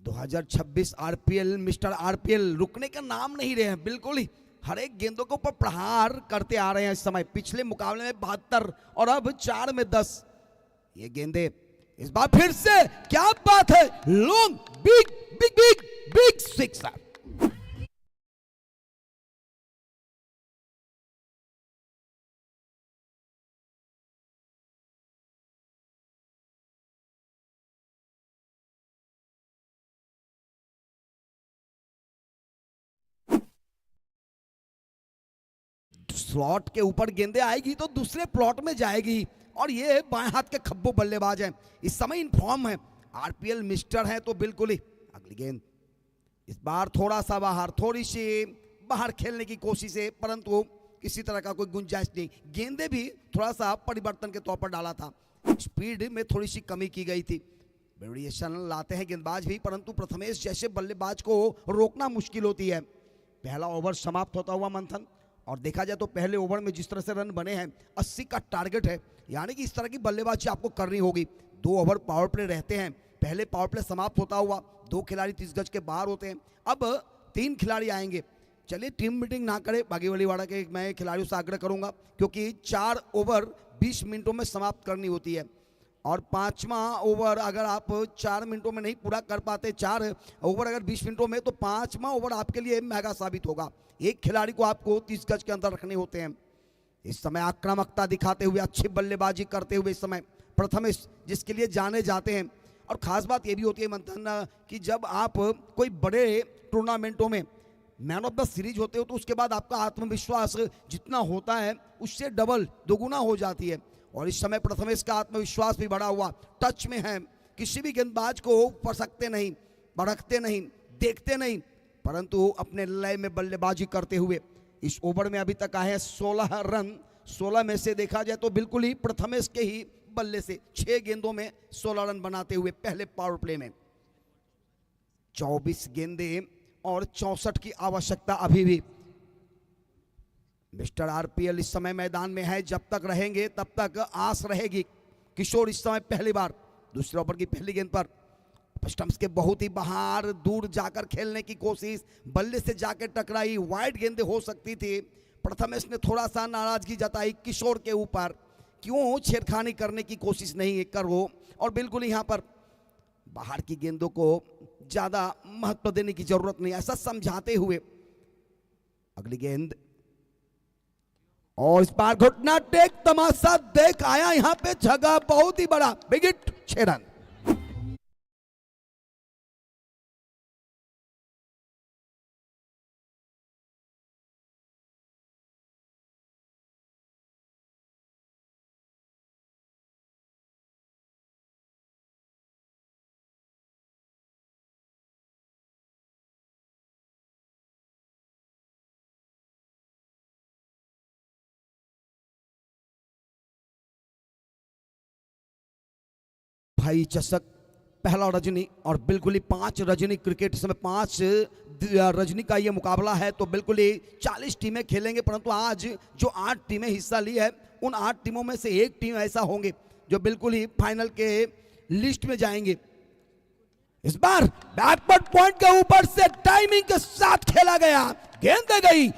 2026 आरपीएल मिस्टर आरपीएल रुकने का नाम नहीं रहे हैं, बिल्कुल ही हर एक गेंदों के ऊपर प्रहार करते आ रहे हैं। इस समय पिछले मुकाबले में 72 और अब 4 में 10 ये गेंदे। इस बार फिर से क्या बात है, long big big big big sixer. Slot के ऊपर गेंदे आएगी तो दूसरे प्लॉट में जाएगी, और ये बाएं हाथ के खब्बो बल्लेबाज हैं, इस समय इन फॉर्म है, आरपीएल मिस्टर है, तो बिल्कुल ही। अगली गेंद इस बार थोड़ा सा बाहर, थोड़ी सी बाहर खेलने की कोशिश है, परंतु किसी तरह का कोई गुंजाइश नहीं। गेंदे भी थोड़ा सा परिवर्तन के तौर पर डाला था, स्पीड में थोड़ी सी कमी की गई थी। वेरिएशन लाते हैं गेंदबाज भी, परंतु प्रथमेश जैसे बल्लेबाज को रोकना मुश्किल होती है। पहला ओवर समाप्त होता हुआ मंथन, और देखा जाए तो पहले ओवर में जिस तरह से रन बने हैं 80 का टारगेट है, यानी कि इस तरह की बल्लेबाजी आपको करनी होगी। 2 ओवर पावर प्ले रहते हैं, पहले पावर प्ले समाप्त होता हुआ 2 खिलाड़ी 30 गज के बाहर होते हैं, अब 3 खिलाड़ी आएंगे। चलिए टीम मीटिंग ना करें बागीवलीवाड़ा के, मैं खिलाड़ियों से आग्रह करूंगा, क्योंकि 4 ओवर 20 मिनटों में समाप्त करनी होती है, और 5वां ओवर अगर आप 4 मिनटों में नहीं पूरा कर पाते, 4 ओवर अगर 20 मिनटों में, तो 5वां ओवर आपके लिए महंगा साबित होगा। एक खिलाड़ी को आपको 30 गज के अंदर रखने होते हैं। इस समय आक्रामकता दिखाते हुए, अच्छी बल्लेबाजी करते हुए इस समय प्रथमेश जिसके लिए जाने जाते हैं। और खास बात यह भी होती है मंथन कि जब आप कोई बड़े टूर्नामेंटों में मैन ऑफ द सीरीज होते हो, तो उसके बाद आपका आत्मविश्वास जितना होता है उससे डबल दोगुना हो जाती है, और इस समय प्रथमेश का आत्मविश्वास भी बढ़ा हुआ टच में है। किसी भी गेंदबाज को फंसकते नहीं, भड़कते नहीं, देखते नहीं, परंतु अपने लय में बल्लेबाजी करते हुए इस ओवर में अभी तक आए हैं 16 रन। 16 में से देखा जाए तो बिल्कुल ही प्रथमेश के ही बल्ले से 6 गेंदों में 16 रन बनाते हुए पहले पावर प्ले में। 24 गेंदे और 64 की आवश्यकता अभी भी। मिस्टर आरपीएल इस समय मैदान में है, जब तक रहेंगे तब तक आस रहेगी। किशोर इस समय पहली बार दूसरे ओवर की पहली गेंद पर स्टंप्स के बहुत ही बाहर दूर जाकर खेलने की कोशिश, बल्ले से जाकर टकराई, वाइड गेंदे हो सकती थी। प्रथमेश ने थोड़ा सा नाराजगी जताई किशोर के ऊपर, क्यों छेड़खानी करने की कोशिश नहीं कर वो, और बिल्कुल यहाँ पर बाहर की गेंदों को ज्यादा महत्व देने की जरूरत नहीं, ऐसा समझाते हुए अगली गेंद। और इस बार घुटना टेक तमाशा देख आया यहां पे, जगह बहुत ही बड़ा, बिग हिट, 6 रन। भाई चषक पहला रजनी, और बिल्कुल ही 5 रजनी क्रिकेट, इसमें 5 रजनी का ये मुकाबला है, तो बिल्कुल ही 40 टीमें खेलेंगे, परंतु आज जो 8 टीमें हिस्सा ली है, उन 8 टीमों में से एक टीम ऐसा होंगे जो बिल्कुल ही फाइनल के लिस्ट में जाएंगे। इस बार बैकवर्ड पॉइंट के ऊपर से टाइमिंग के साथ खेला गया, गेंद गई,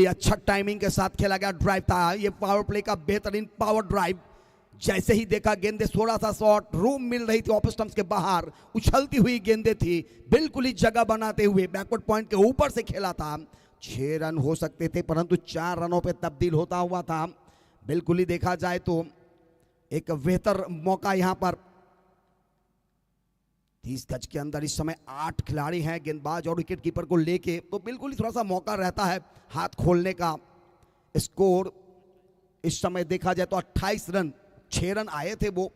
अच्छा टाइमिंग के साथ खेला गया ड्राइव था, ये पावर प्ले का बेहतरीन पावर ड्राइव। जैसे ही देखा गेंदे, थोड़ा सा शॉट, रूम मिल रही थी ऑफ स्टंप्स के बाहर, उछलती हुई गेंदे थी, बिल्कुल ही जगह बनाते हुए बैकवर्ड पॉइंट के ऊपर से खेला था। 6 रन हो सकते थे, परंतु 4 रनों पे तब्दील होता हुआ था। बिल्कुल ही देखा जाए तो एक बेहतर मौका यहां पर। 30 गज के अंदर इस समय 8 खिलाड़ी हैं, गेंदबाज और विकेट कीपर को लेके, तो बिल्कुल ही थोड़ा सा मौका रहता है हाथ खोलने का। स्कोर इस समय देखा जाए तो 28 रन 6 रन आए थे वो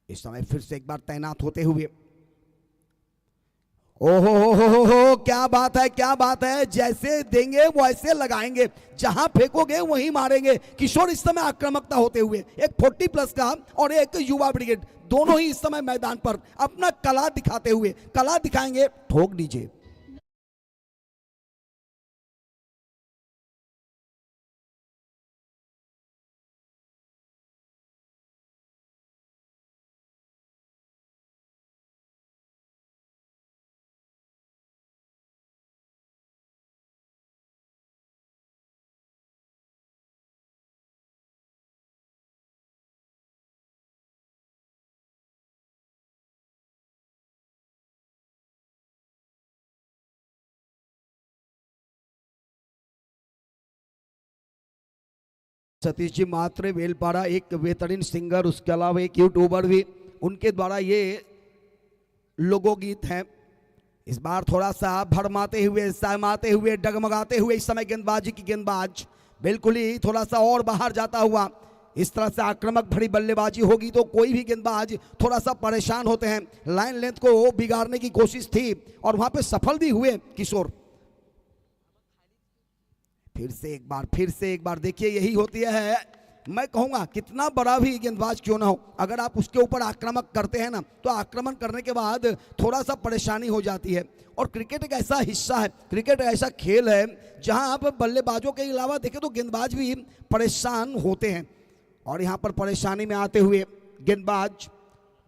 इस समय फिर से एक बार तैनात होते हुए। ओहो हो, क्या बात है, क्या बात है। जैसे देंगे वैसे लगाएंगे, जहां फेंकोगे वहीं मारेंगे। किशोर इस समय आक्रामकता होते हुए, एक 40+ का और एक युवा ब्रिगेड, दोनों ही इस समय मैदान पर अपना कला दिखाते हुए, कला दिखाएंगे। ठोक दीजिए। सतीश जी मात्रे वेलपाड़ा एक बेहतरीन सिंगर, उसके अलावा एक यूट्यूबर भी, उनके द्वारा ये लोकगीत है। इस बार थोड़ा सा भरमाते हुए, सहमाते हुए, डगमगाते हुए इस समय गेंदबाजी की गेंदबाज बिल्कुल ही थोड़ा सा और बाहर जाता हुआ। इस तरह से आक्रामक भरी बल्लेबाजी होगी तो कोई भी गेंदबाज थोड़ा सा परेशान होते हैं। लाइन लेंथ को बिगाड़ने की कोशिश थी और वहां पे सफल भी हुए किशोर। फिर से एक बार देखिए, यही होती है, मैं कहूंगा कितना बड़ा भी गेंदबाज क्यों ना हो, अगर आप उसके ऊपर आक्रामक करते हैं ना, तो आक्रमण करने के बाद थोड़ा सा परेशानी हो जाती है। और क्रिकेट एक ऐसा हिस्सा है, क्रिकेट एक ऐसा खेल है जहां आप बल्लेबाजों के अलावा देखें तो गेंदबाज भी परेशान होते हैं। और यहां पर परेशानी में आते हुए गेंदबाज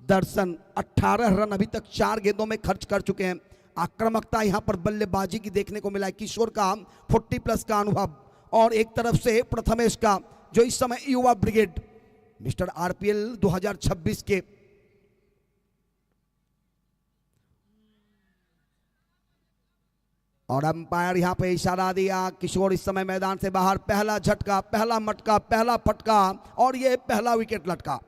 दर्शन 18 रन अभी तक 4 गेंदों में खर्च कर चुके हैं। आक्रामकता यहां पर बल्लेबाजी की देखने को मिला है। किशोर का 40+ का अनुभव और एक तरफ से प्रथमेश का, जो इस समय युवा ब्रिगेड मिस्टर आरपीएल 2026 के। और अंपायर यहां पे इशारा दिया, किशोर इस समय मैदान से बाहर। पहला झटका, पहला मटका, पहला फटका और ये पहला विकेट लटका।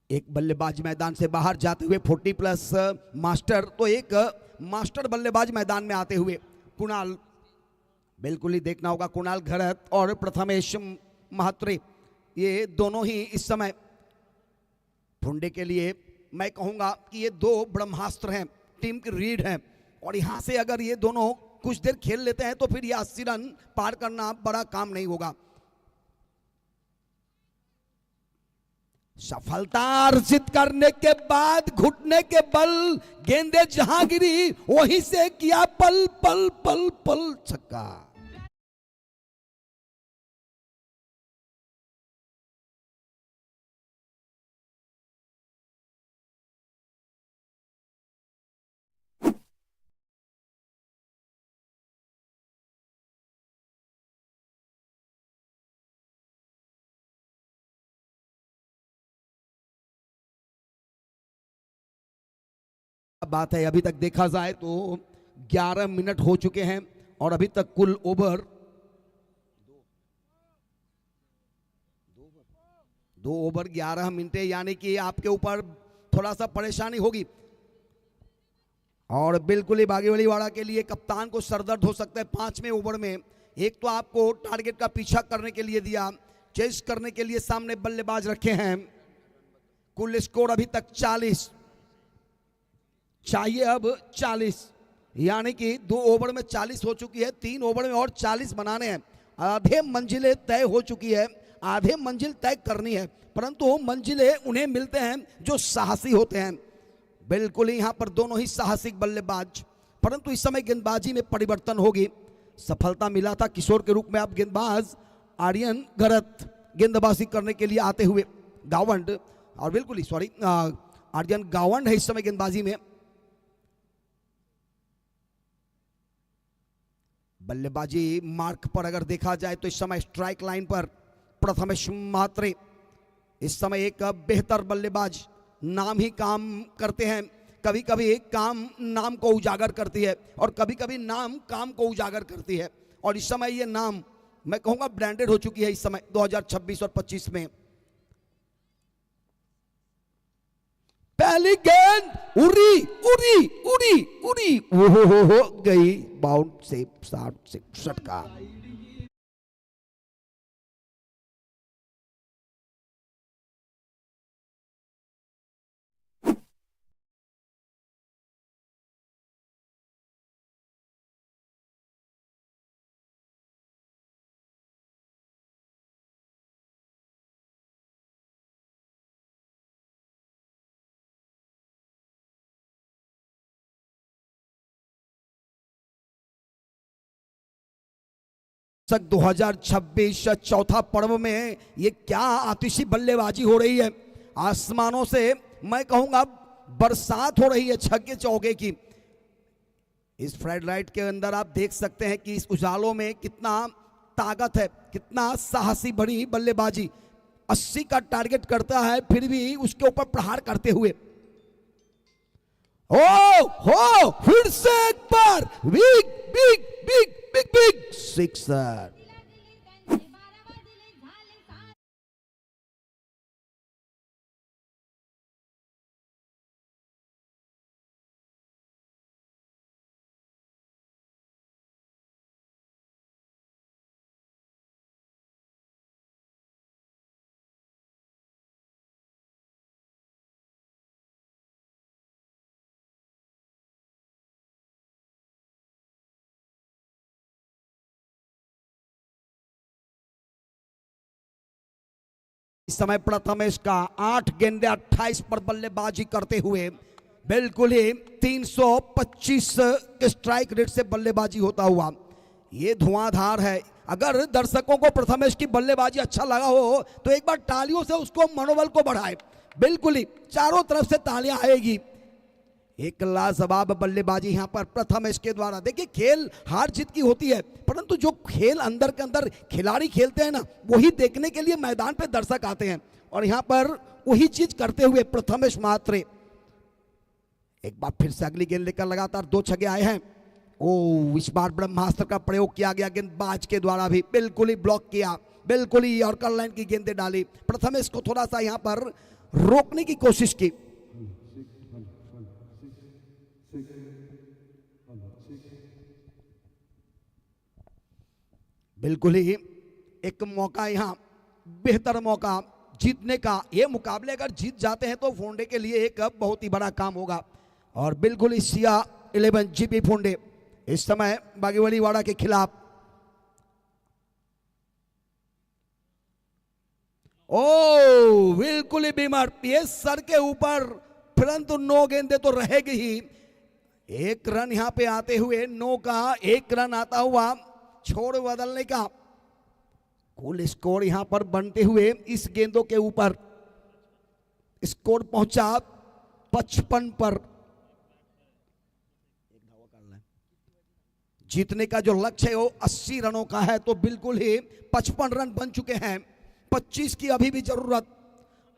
एक बल्लेबाज मैदान से बाहर जाते हुए 40+ मास्टर, तो एक मास्टर बल्लेबाज मैदान में आते हुए कुणाल, बिल्कुल ही देखना होगा कुणाल घरत और प्रथमेश महात्रे, ये दोनों ही इस समय फुंडे के लिए मैं कहूंगा कि ये 2 ब्रह्मास्त्र हैं, टीम की रीढ़ हैं। और यहां से अगर ये दोनों कुछ देर खेल लेते हैं तो फिर ये 80 रन पार करना बड़ा काम नहीं होगा। सफलता अर्जित करने के बाद घुटने के बल गेंदे जहां गिरी वहीं से किया पल पल पल पल छक्का। बात है, अभी तक देखा जाए तो 11 मिनट हो चुके हैं और अभी तक कुल ओवर 2 ओवर 11 मिनटें, यानी कि आपके ऊपर थोड़ा सा परेशानी होगी। और बिल्कुल ही बागेवलीवाड़ा के लिए कप्तान को सरदर्द हो सकता है 5वें ओवर में। एक तो आपको टारगेट का पीछा करने के लिए दिया, चेस करने के लिए सामने बल्लेबाज रखे हैं। कुल स्कोर अभी तक 40 चाहिए, अब 40, यानी कि 2 ओवर में 40 हो चुकी है, 3 ओवर में और 40 बनाने हैं। आधे मंजिलें तय हो चुकी है, आधे मंजिल तय करनी है, परंतु मंजिलें उन्हें मिलते हैं जो साहसी होते हैं। बिल्कुल ही यहां पर दोनों ही साहसिक बल्लेबाज, परंतु इस समय गेंदबाजी में परिवर्तन होगी। सफलता मिला था किशोर के रूप में, अब गेंदबाज आर्यन गरत गेंदबाजी करने के लिए आते हुए गावंड, और बिल्कुल ही सॉरी आर्यन गावंड है इस समय गेंदबाजी में। बल्लेबाजी मार्क पर अगर देखा जाए तो इस समय स्ट्राइक लाइन पर प्रथमेश म्हात्रे इस समय एक बेहतर बल्लेबाज, नाम ही काम करते हैं। कभी कभी काम नाम को उजागर करती है और कभी कभी नाम काम को उजागर करती है, और इस समय ये नाम मैं कहूंगा ब्रांडेड हो चुकी है इस समय 2026 और 25 में। पहली गेंद उड़ी उड़ी उड़ी उड़ी हो गई बाउंड से 60 से षटका। तक 2026 चौथा पर्व में ये क्या आतिशी बल्लेबाजी हो रही है। आसमानों से मैं कहूंगा बरसात हो रही है छक्के चौके की। इस फ्लड लाइट के अंदर आप देख सकते हैं कि इस उजालों में कितना ताकत है, कितना साहसी भरी बल्लेबाजी। 80 का टारगेट करता है फिर भी उसके ऊपर प्रहार करते हुए। ओ हो फिर से एक बार big big big big big sixer. इस समय प्रथमेश का 8 गेंदे 28 पर बल्लेबाजी करते हुए बिल्कुल ही 325 के स्ट्राइक रेट से बल्लेबाजी होता हुआ ये धुआंधार है। अगर दर्शकों को प्रथमेश की बल्लेबाजी अच्छा लगा हो तो एक बार तालियों से उसको मनोबल को बढ़ाए। बिल्कुल ही चारों तरफ से तालियां आएगी। एक लाजवाब बल्लेबाजी यहां पर प्रथमेश के द्वारा। देखिए खेल हार जीत की होती है, परंतु जो खेल अंदर के अंदर खिलाड़ी खेलते हैं ना, वही देखने के लिए मैदान पे दर्शक आते हैं, और यहां पर वही चीज करते हुए प्रथमेश म्हात्रे एक बार फिर से अगली गेंद लेकर लगातार 2 छक्के आए हैं। ओ इस बार ब्रह्मास्त्र का प्रयोग किया गया गेंदबाज के द्वारा भी, बिल्कुल ही ब्लॉक किया, बिल्कुल ही यॉर्कर लाइन की गेंदें डाली। प्रथमेश को थोड़ा सा यहां पर रोकने की कोशिश की। बिल्कुल ही एक मौका यहां, बेहतर मौका जीतने का। ये मुकाबले अगर जीत जाते हैं तो फोंडे के लिए एक बहुत ही बड़ा काम होगा। और बिल्कुल ही सिया 11 जीपी फोंडे इस समय बागेवलीवाड़ा के खिलाफ। ओ बिल्कुल ही बीमार, ये सर के ऊपर, परंतु 9 गेंदे तो रहेगी ही। 1 रन यहां पे आते हुए 9 का 1 रन आता हुआ छोड़ बदलने का कुल स्कोर यहां पर बनते हुए इस गेंदों के ऊपर स्कोर पहुंचा 55 पर। जीतने का जो लक्ष्य है वो 80 रनों का है, तो बिल्कुल ही 55 रन बन चुके हैं। 25 की अभी भी जरूरत,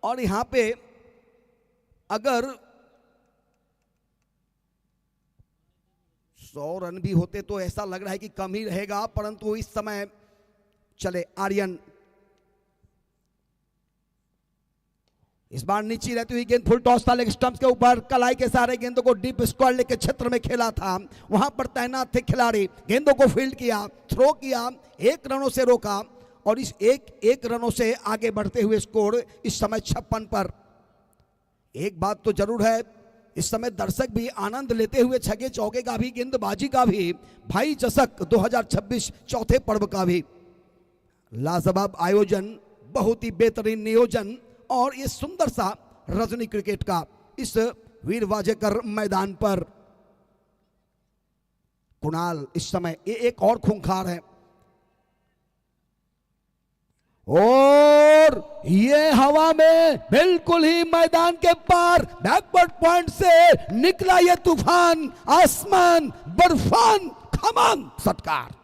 और यहां पे अगर 100 रन भी होते तो ऐसा लग रहा है कि कम ही रहेगा, परंतु इस समय चले आर्यन। इस बार नीचे रहती हुई गेंद, फुल टॉस था लेग स्टंप्स के ऊपर, कलाई के सारे गेंदों को डीप स्क्वायर लेके क्षेत्र में खेला था, वहां पर तैनात थे खिलाड़ी, गेंदों को फील्ड किया, थ्रो किया, 1 रनों से रोका, और इस एक रनों से आगे बढ़ते हुए स्कोर इस समय 56 पर। एक बात तो जरूर है, इस समय दर्शक भी आनंद लेते हुए छगे चौके का भी, गेंदबाजी का भी, भाई चषक 2026 चौथे पर्व का भी। लाजवाब आयोजन, बहुत ही बेहतरीन नियोजन, और ये सुंदर सा रजनी क्रिकेट का इस वीर वाजेकर मैदान पर। कुणाल इस समय एक और खूंखार है और ये हवा में बिल्कुल ही मैदान के पार बैकवर्ड पॉइंट से निकला ये तूफान, आसमान बर्फान खमान सत्कार।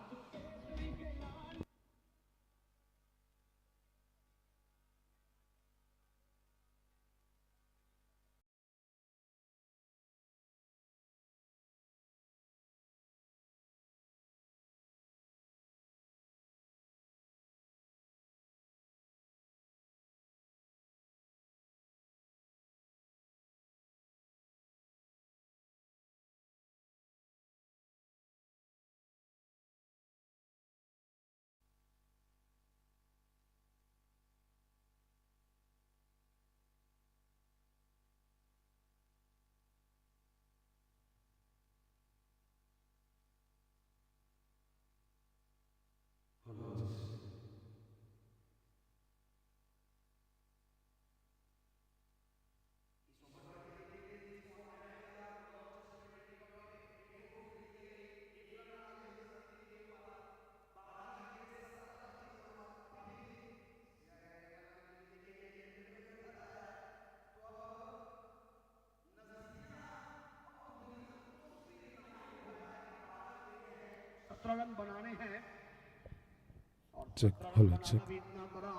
रन बनाने हैं चेक हेलो चेक अभी इतना बड़ा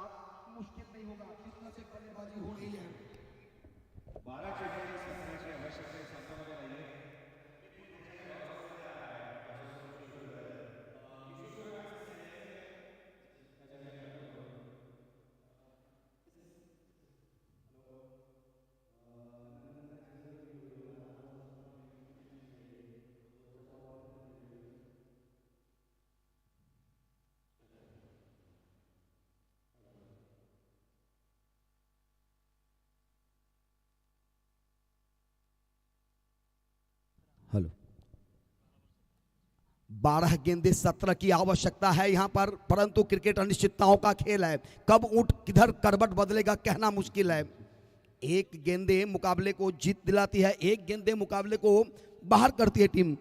मुश्किल नहीं होगा जितना से बल्लेबाजी हो रही है 12 चेंडूंची संघाची आवश्यकता आहे संघामध्ये राहिली हेलो 12 गेंदे 17 की आवश्यकता है यहां पर, परंतु क्रिकेट अनिश्चितताओं का खेल है। कब ऊंट किधर करवट बदलेगा कहना मुश्किल है। एक गेंदे मुकाबले को जीत दिलाती है, एक गेंदे मुकाबले को बाहर करती है टीम।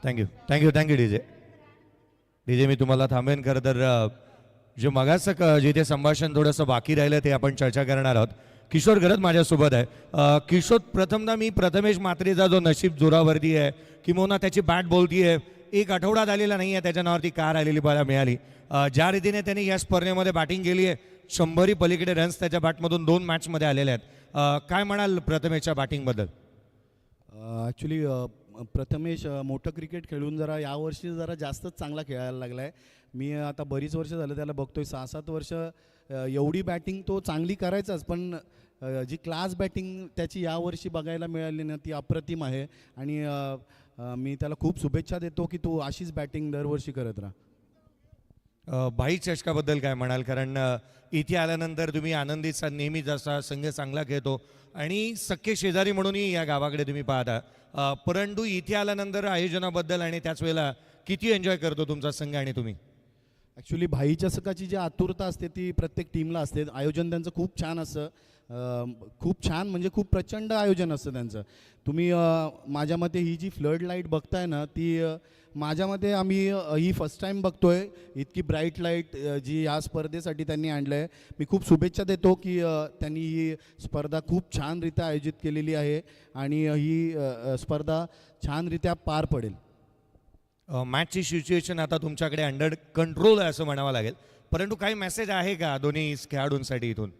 थँक्यू डीजे मी तुम्हाला थांबेन. खरं तर जे मगाचं जिथे संभाषण थोडंसं बाकी राहिलं ते आपण चर्चा करणार आहोत. किशोर गरज माझ्यासोबत आहे. किशोर, प्रथमदा मी प्रथमेश म्हात्रेचा जो नशीब जोरावरती आहे किंवा त्याची बॅट बोलती आहे, एक आठवडा झालेला नाही आहे त्याच्या नावावरती कार आलेली मला मिळाली. ज्या रीतीने त्यांनी या स्पर्धेमध्ये बॅटिंग केली आहे, 100 पलीकडे रन्स त्याच्या बॅटमधून 2 मॅचमध्ये आलेले आहेत. काय म्हणाल प्रथमेशच्या बॅटिंगबद्दल? ॲक्च्युली प्रथमेश मोठं क्रिकेट खेळून जरा यावर्षी जरा जास्तच चांगला खेळायला लागला आहे. मी आता बरीच वर्ष झालं त्याला बघतोय, 6-7 वर्ष. एवढी बॅटिंग तो चांगली करायचाच, पण जी क्लास बॅटिंग त्याची यावर्षी बघायला मिळाली ना ती अप्रतिम आहे. आणि मी त्याला खूप शुभेच्छा देतो की तू अशीच बॅटिंग दरवर्षी करत राहा. भाई चषकाबद्दल काय म्हणाल? कारण इथे आल्यानंतर तुम्ही आनंदीचा नेहमी जसा संघ चांगला खेळतो आणि सख्खे शेजारी म्हणूनही या गावाकडे तुम्ही पाहता, परंतु इथे आल्यानंतर आयोजनाबद्दल आणि त्याच वेळेला किती एन्जॉय करतो तुमचा संघ आणि तुम्ही? ॲक्च्युली भाई चषकाची जी आतुरता असते ती प्रत्येक टीमला असते. आयोजन त्यांचं खूप छान असतं, खूप छान म्हणजे खूप प्रचंड आयोजन असतं त्यांचं. तुम्ही माझ्या मते ही जी फ्लड लाईट बघताय ना ती माझ्या मते आम्ही ही फर्स्ट टाईम बघतोय. इतकी ब्राईट लाईट जी या स्पर्धेसाठी त्यांनी आणलं आहे. मी खूप शुभेच्छा देतो की त्यांनी ही स्पर्धा खूप छानरित्या आयोजित केलेली आहे आणि ही स्पर्धा छानरित्या पार पडेल. मॅचची सिच्युएशन आता तुमच्याकडे अंडर कंट्रोल आहे असं म्हणावं लागेल, परंतु काही मेसेज आहे का दोन्ही खेळाडूंसाठी इथून?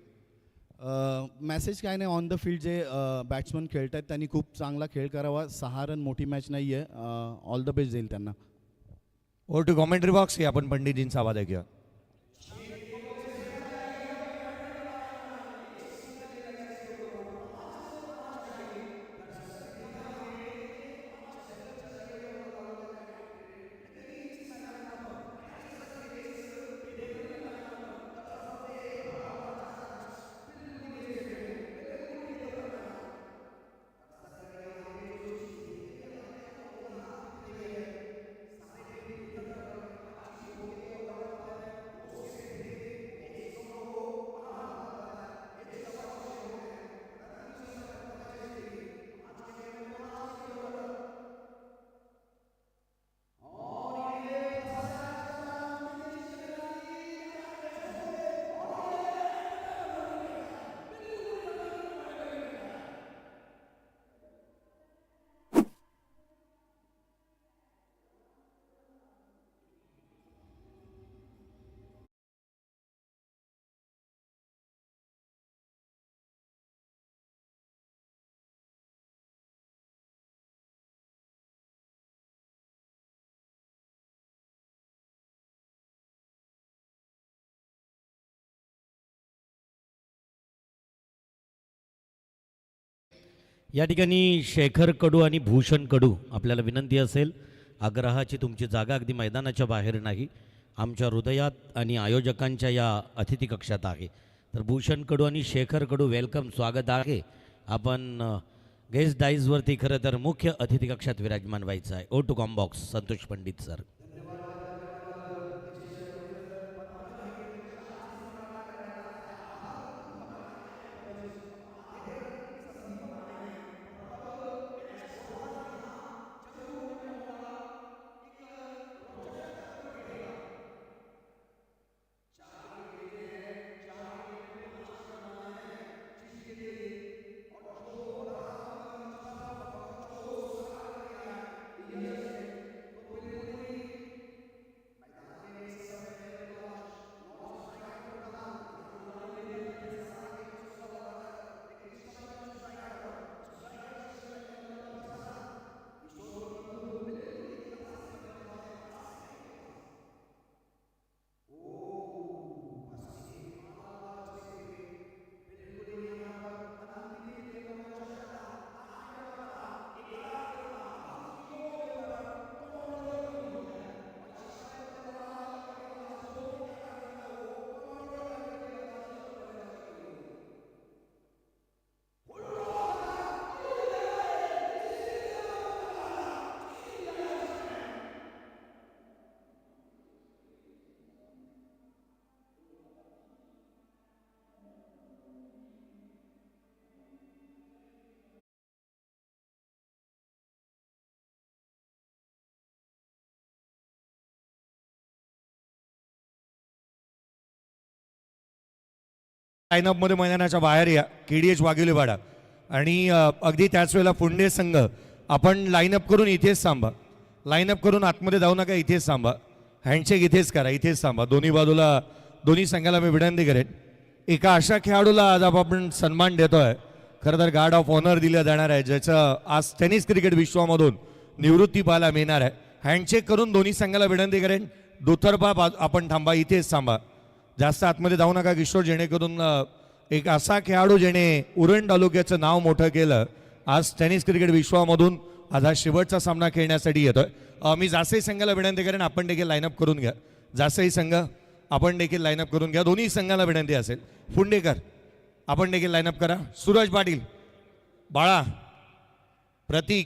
मेसेज काय नाही, ऑन द फील्ड जे बॅट्समन खेळत आहेत त्यांनी खूप चांगला खेळ करावा. 6 रन मोठी मॅच नाही आहे. ऑल द बेस्ट जाईल त्यांना. Over to commentary box. की आपण पंडितजींचा आवाज ऐकूया. या ठिकाणी शेखर कडू आणि भूषण कडू, आपल्याला विनंती असेल, आग्रहाची तुमची जागा अगदी मैदानाच्या बाहेर नाही, आमच्या हृदयात आणि आयोजकांच्या या अतिथी कक्षात आहे. तर भूषण कडू आणि शेखर कडू, वेलकम, स्वागत आहे. आपण गेस्ट डाईजवरती खरं तर मुख्य अतिथी कक्षात विराजमान व्हायचं आहे. Over to com box, Santosh Pandit sir. लाईनअपमध्ये मैदानाच्या बाहेर या KDH वाघिवलीवाडा आणि अगदी त्याच वेळेला फुंडे संघ आपण लाईनअप करून इथेच थांबा. लाईनअप करून आतमध्ये जाऊ नका, इथेच थांबा. हँडशेक इथेच करा, इथेच थांबा. दोन्ही बाजूला दोन्ही संघाला मी विनंती करेन. एका अशा खेळाडूला आज आपण सन्मान देतोय, खरं तर गार्ड ऑफ ऑनर दिलं जाणार आहे, ज्याचं आज टेनिस क्रिकेट विश्वामधून निवृत्ती पाहायला मिळणार आहे. हँडशेक करून दोन्ही संघाला विनंती करेन, दुतर्फा आपण थांबा, इथेच थांबा. जास्त आतमध्ये जाऊ नका किशोर, जेणेकरून एक असा खेळाडू ज्याने उरण तालुक्याचं नाव मोठं केलं, आज टेनिस क्रिकेट विश्वामधून आज हा शेवटचा सामना खेळण्यासाठी येतोय. मी जास्तही संघाला विनंती करेन, आपण देखील लाईनअप करून घ्या. जास्तही संघ आपण देखील लाईनअप करून घ्या. दोन्ही संघाला विनंती असेल. फुंडेकर आपण देखील लाईनअप करा. सूरज पाटील, बाळा, प्रतीक,